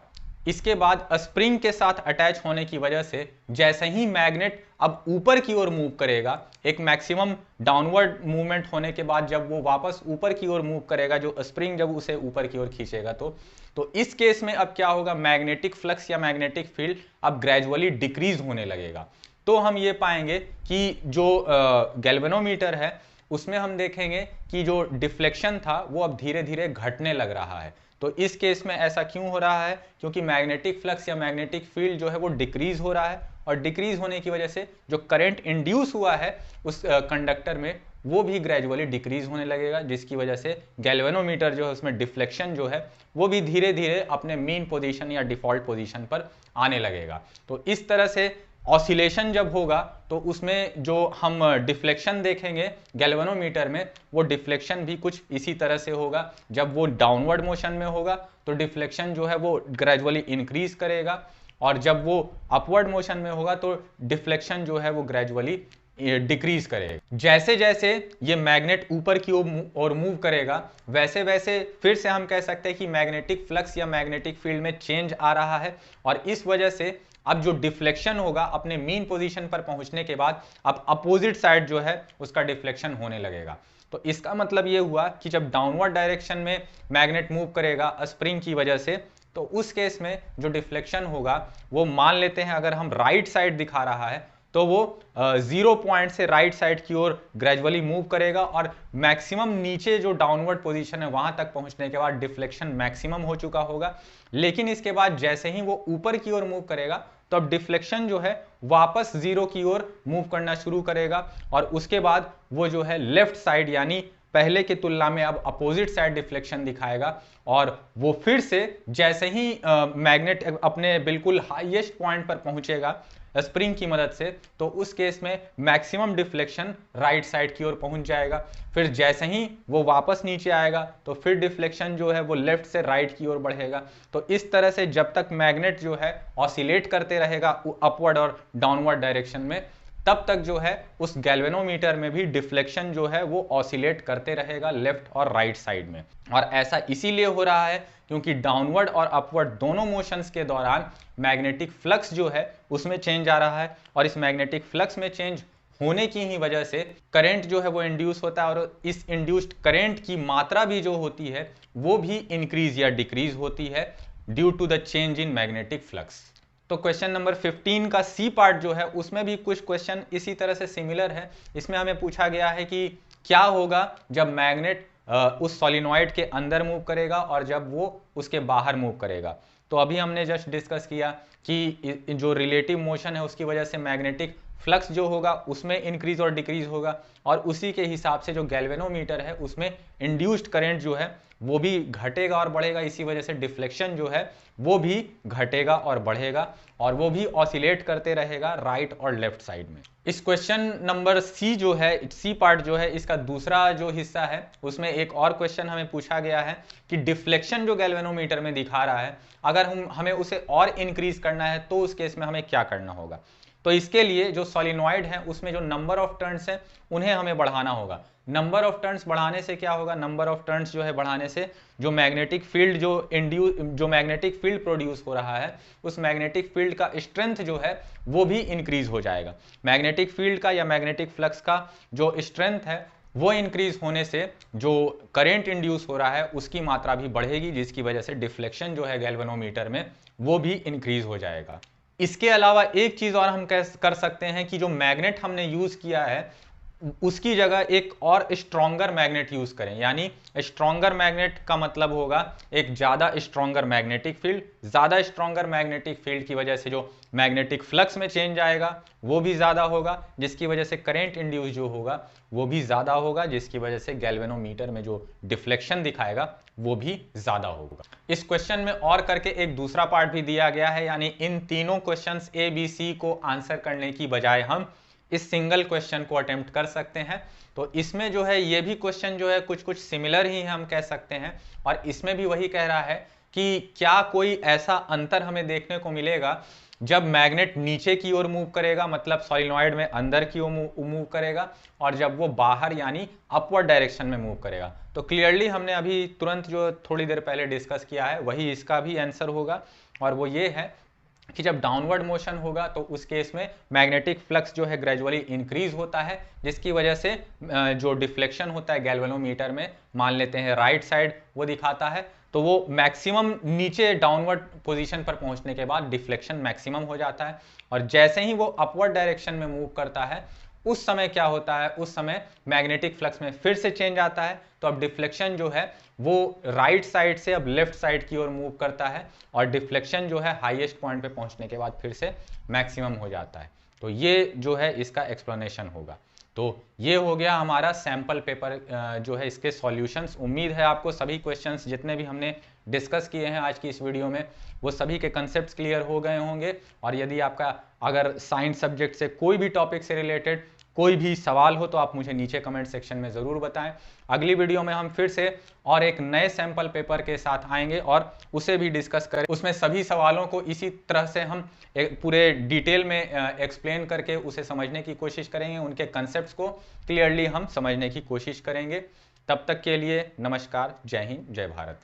इसके बाद स्प्रिंग के साथ अटैच होने की वजह से जैसे ही मैग्नेट अब ऊपर की ओर मूव करेगा, एक मैक्सिमम डाउनवर्ड मूवमेंट होने के बाद जब वो वापस ऊपर की ओर मूव करेगा, जो स्प्रिंग जब उसे ऊपर की ओर खींचेगा, तो इस केस में अब क्या होगा, मैग्नेटिक फ्लक्स या मैग्नेटिक फील्ड अब ग्रेजुअली डिक्रीज होने लगेगा। तो हम ये पाएंगे कि जो गैल्वेनोमीटर है उसमें हम देखेंगे कि जो डिफ्लेक्शन था वो अब धीरे धीरे घटने लग रहा है। तो इस केस में ऐसा क्यों हो रहा है, क्योंकि मैग्नेटिक फ्लक्स या मैग्नेटिक फील्ड जो है वो डिक्रीज हो रहा है, और डिक्रीज होने की वजह से जो करंट इंड्यूस हुआ है उस कंडक्टर में वो भी ग्रेजुअली डिक्रीज होने लगेगा, जिसकी वजह से गैल्वेनोमीटर जो है उसमें डिफ्लेक्शन जो है वो भी धीरे धीरे अपने मीन पोजीशन या डिफॉल्ट पोजीशन पर आने लगेगा। तो इस तरह से ऑसिलेशन जब होगा तो उसमें जो हम डिफ्लेक्शन देखेंगे गैल्वेनोमीटर में, वो डिफ्लेक्शन भी कुछ इसी तरह से होगा। जब वो डाउनवर्ड मोशन में होगा तो डिफ्लेक्शन जो है वो ग्रेजुअली इंक्रीज करेगा, और जब वो अपवर्ड मोशन में होगा तो डिफ्लेक्शन जो है वो ग्रेजुअली डिक्रीज करेगा। जैसे जैसे ये मैग्नेट ऊपर की ओर मूव करेगा वैसे वैसे फिर से हम कह सकते हैं कि मैग्नेटिक फ्लक्स या मैग्नेटिक फील्ड में चेंज आ रहा है, और इस वजह से अब जो डिफ्लेक्शन होगा अपने मीन पोजीशन पर पहुंचने के बाद अब अपोजिट साइड जो है उसका डिफ्लेक्शन होने लगेगा। तो इसका मतलब ये हुआ कि जब डाउनवर्ड डायरेक्शन में मैग्नेट मूव करेगा स्प्रिंग की वजह से, तो उस केस में जो डिफ्लेक्शन होगा वो मान लेते हैं अगर हम राइट साइड दिखा रहा है तो वो 0 पॉइंट से राइट साइड की ओर ग्रेजुअली मूव करेगा, और मैक्सिमम नीचे जो डाउनवर्ड पोजीशन है वहां तक पहुंचने के बाद डिफ्लेक्शन मैक्सिमम हो चुका होगा। लेकिन इसके बाद जैसे ही वो ऊपर की ओर मूव करेगा तो अब डिफ्लेक्शन जो है वापस जीरो की ओर मूव करना शुरू करेगा और उसके बाद वो जो है लेफ्ट साइड यानी पहले की तुलना में अब अपोजिट साइड डिफ्लेक्शन दिखाएगा और वो फिर से जैसे ही मैग्नेट अपने बिल्कुल हाईएस्ट पॉइंट पर पहुंचेगा स्प्रिंग की मदद से, तो उस केस में मैक्सिमम डिफ्लेक्शन राइट साइड की ओर पहुंच जाएगा। फिर जैसे ही वो वापस नीचे आएगा तो फिर डिफ्लेक्शन जो है वो लेफ्ट से राइट की ओर बढ़ेगा। तो इस तरह से जब तक मैग्नेट जो है ऑसिलेट करते रहेगा अपवर्ड और डाउनवर्ड डायरेक्शन में, तब तक जो है उस गैल्वेनोमीटर में भी डिफ्लेक्शन जो है वो ऑसिलेट करते रहेगा लेफ्ट और राइट साइड में। और ऐसा इसीलिए हो रहा है क्योंकि डाउनवर्ड और अपवर्ड दोनों मोशंस के दौरान मैग्नेटिक फ्लक्स जो है उसमें चेंज आ रहा है और इस मैग्नेटिक फ्लक्स में चेंज होने की ही वजह से करंट जो है वो इंड्यूस होता है और इस इंड्यूस्ड करंट की मात्रा भी जो होती है वो भी इंक्रीज या डिक्रीज होती है due to the change in magnetic flux. तो क्वेश्चन नंबर 15 का सी पार्ट जो है उसमें भी कुछ क्वेश्चन इसी तरह से सिमिलर है। इसमें हमें पूछा गया है कि क्या होगा जब मैग्नेट उस सोलिनॉइड के अंदर मूव करेगा और जब वो उसके बाहर मूव करेगा। तो अभी हमने जस्ट डिस्कस किया कि जो रिलेटिव मोशन है उसकी वजह से मैग्नेटिक फ्लक्स जो होगा उसमें इंक्रीज और डिक्रीज होगा और उसी के हिसाब से जो गैल्वेनोमीटर है उसमें इंड्यूस्ड करंट जो है वो भी घटेगा और बढ़ेगा। इसी वजह से डिफ्लेक्शन जो है वो भी घटेगा और बढ़ेगा और वो भी ऑसिलेट करते रहेगा राइट और लेफ्ट साइड में। इस क्वेश्चन नंबर सी जो है, सी पार्ट जो है, इसका दूसरा जो हिस्सा है उसमें एक और क्वेश्चन हमें पूछा गया है कि डिफ्लेक्शन जो गैल्वेनोमीटर में दिखा रहा है अगर हमें उसे और इंक्रीज करना है तो उस केस में हमें क्या करना होगा। तो इसके लिए जो सॉलिनॉइड है उसमें जो नंबर ऑफ टर्न्स है उन्हें हमें बढ़ाना होगा। नंबर ऑफ टर्न्स बढ़ाने से क्या होगा, नंबर ऑफ टर्न्स जो है बढ़ाने से जो मैग्नेटिक फील्ड जो मैग्नेटिक फील्ड प्रोड्यूस हो रहा है उस मैग्नेटिक फील्ड का स्ट्रेंथ जो है वो भी इंक्रीज हो जाएगा। मैग्नेटिक फील्ड का या मैग्नेटिक फ्लक्स का जो स्ट्रेंथ है वो इंक्रीज होने से जो करंट इंड्यूस हो रहा है उसकी मात्रा भी बढ़ेगी, जिसकी वजह से डिफ्लेक्शन जो है गैल्वेनोमीटर में वो भी इंक्रीज हो जाएगा। इसके अलावा एक चीज और हम कर सकते हैं कि जो मैग्नेट हमने यूज किया है उसकी जगह एक और स्ट्रॉन्गर मैग्नेट यूज करें। यानी स्ट्रॉन्गर मैग्नेट का मतलब होगा एक ज्यादा स्ट्रॉन्गर मैग्नेटिक फील्ड। ज्यादा स्ट्रॉन्गर मैग्नेटिक फील्ड की वजह से जो मैग्नेटिक फ्लक्स में चेंज आएगा वो भी ज्यादा होगा, जिसकी वजह से करंट इंड्यूस जो होगा वो भी ज्यादा होगा, जिसकी वजह से गैल्वेनोमीटर में जो डिफ्लेक्शन दिखाएगा वो भी ज्यादा होगा। इस क्वेश्चन में और करके एक दूसरा पार्ट भी दिया गया है, यानी इन तीनों क्वेश्चंस ए बी सी को आंसर करने की बजाय हम इस सिंगल क्वेश्चन को अटेम्प्ट कर सकते हैं। तो इसमें जो है ये भी क्वेश्चन जो है कुछ कुछ सिमिलर ही हम कह सकते हैं और इसमें भी वही कह रहा है कि क्या कोई ऐसा अंतर हमें देखने को मिलेगा जब मैग्नेट नीचे की ओर मूव करेगा, मतलब सॉलिनॉइड में अंदर की ओर मूव करेगा, और जब वो बाहर यानी अपवर्ड डायरेक्शन में मूव करेगा। तो क्लियरली हमने अभी तुरंत जो थोड़ी देर पहले डिस्कस किया है वही इसका भी आंसर होगा और वो ये है कि जब डाउनवर्ड मोशन होगा तो उस केस में मैग्नेटिक फ्लक्स जो है ग्रेजुअली इंक्रीज होता है, जिसकी वजह से जो डिफ्लेक्शन होता है गैल्वेनोमीटर में, मान लेते हैं राइट साइड वो दिखाता है, तो वो मैक्सिमम नीचे डाउनवर्ड पोजीशन पर पहुंचने के बाद डिफ्लेक्शन मैक्सिमम हो जाता है और जैसे ही वो अपवर्ड डायरेक्शन में मूव करता है उस समय क्या होता है, उस समय मैग्नेटिक फ्लक्स में फिर से चेंज आता है। तो अब डिफ्लेक्शन जो है वो राइट साइड से अब लेफ्ट साइड की ओर मूव करता है और डिफ्लेक्शन जो है हाईएस्ट पॉइंट पे पहुंचने के बाद फिर से मैक्सिमम हो जाता है। तो ये जो है इसका एक्सप्लेनेशन होगा। तो ये हो गया हमारा सैंपल पेपर जो है इसके सॉल्यूशंस। उम्मीद है आपको सभी क्वेश्चंस जितने भी हमने डिस्कस किए हैं आज की इस वीडियो में वो सभी के कंसेप्ट्स क्लियर हो गए होंगे। और यदि आपका अगर साइंस सब्जेक्ट से कोई भी टॉपिक से रिलेटेड कोई भी सवाल हो तो आप मुझे नीचे कमेंट सेक्शन में ज़रूर बताएं। अगली वीडियो में हम फिर से और एक नए सैंपल पेपर के साथ आएंगे और उसे भी डिस्कस करें। उसमें सभी सवालों को इसी तरह से हम एक पूरे डिटेल में एक्सप्लेन करके उसे समझने की कोशिश करेंगे, उनके कंसेप्ट्स को क्लियरली हम समझने की कोशिश करेंगे। तब तक के लिए नमस्कार, जय हिंद, जय भारत।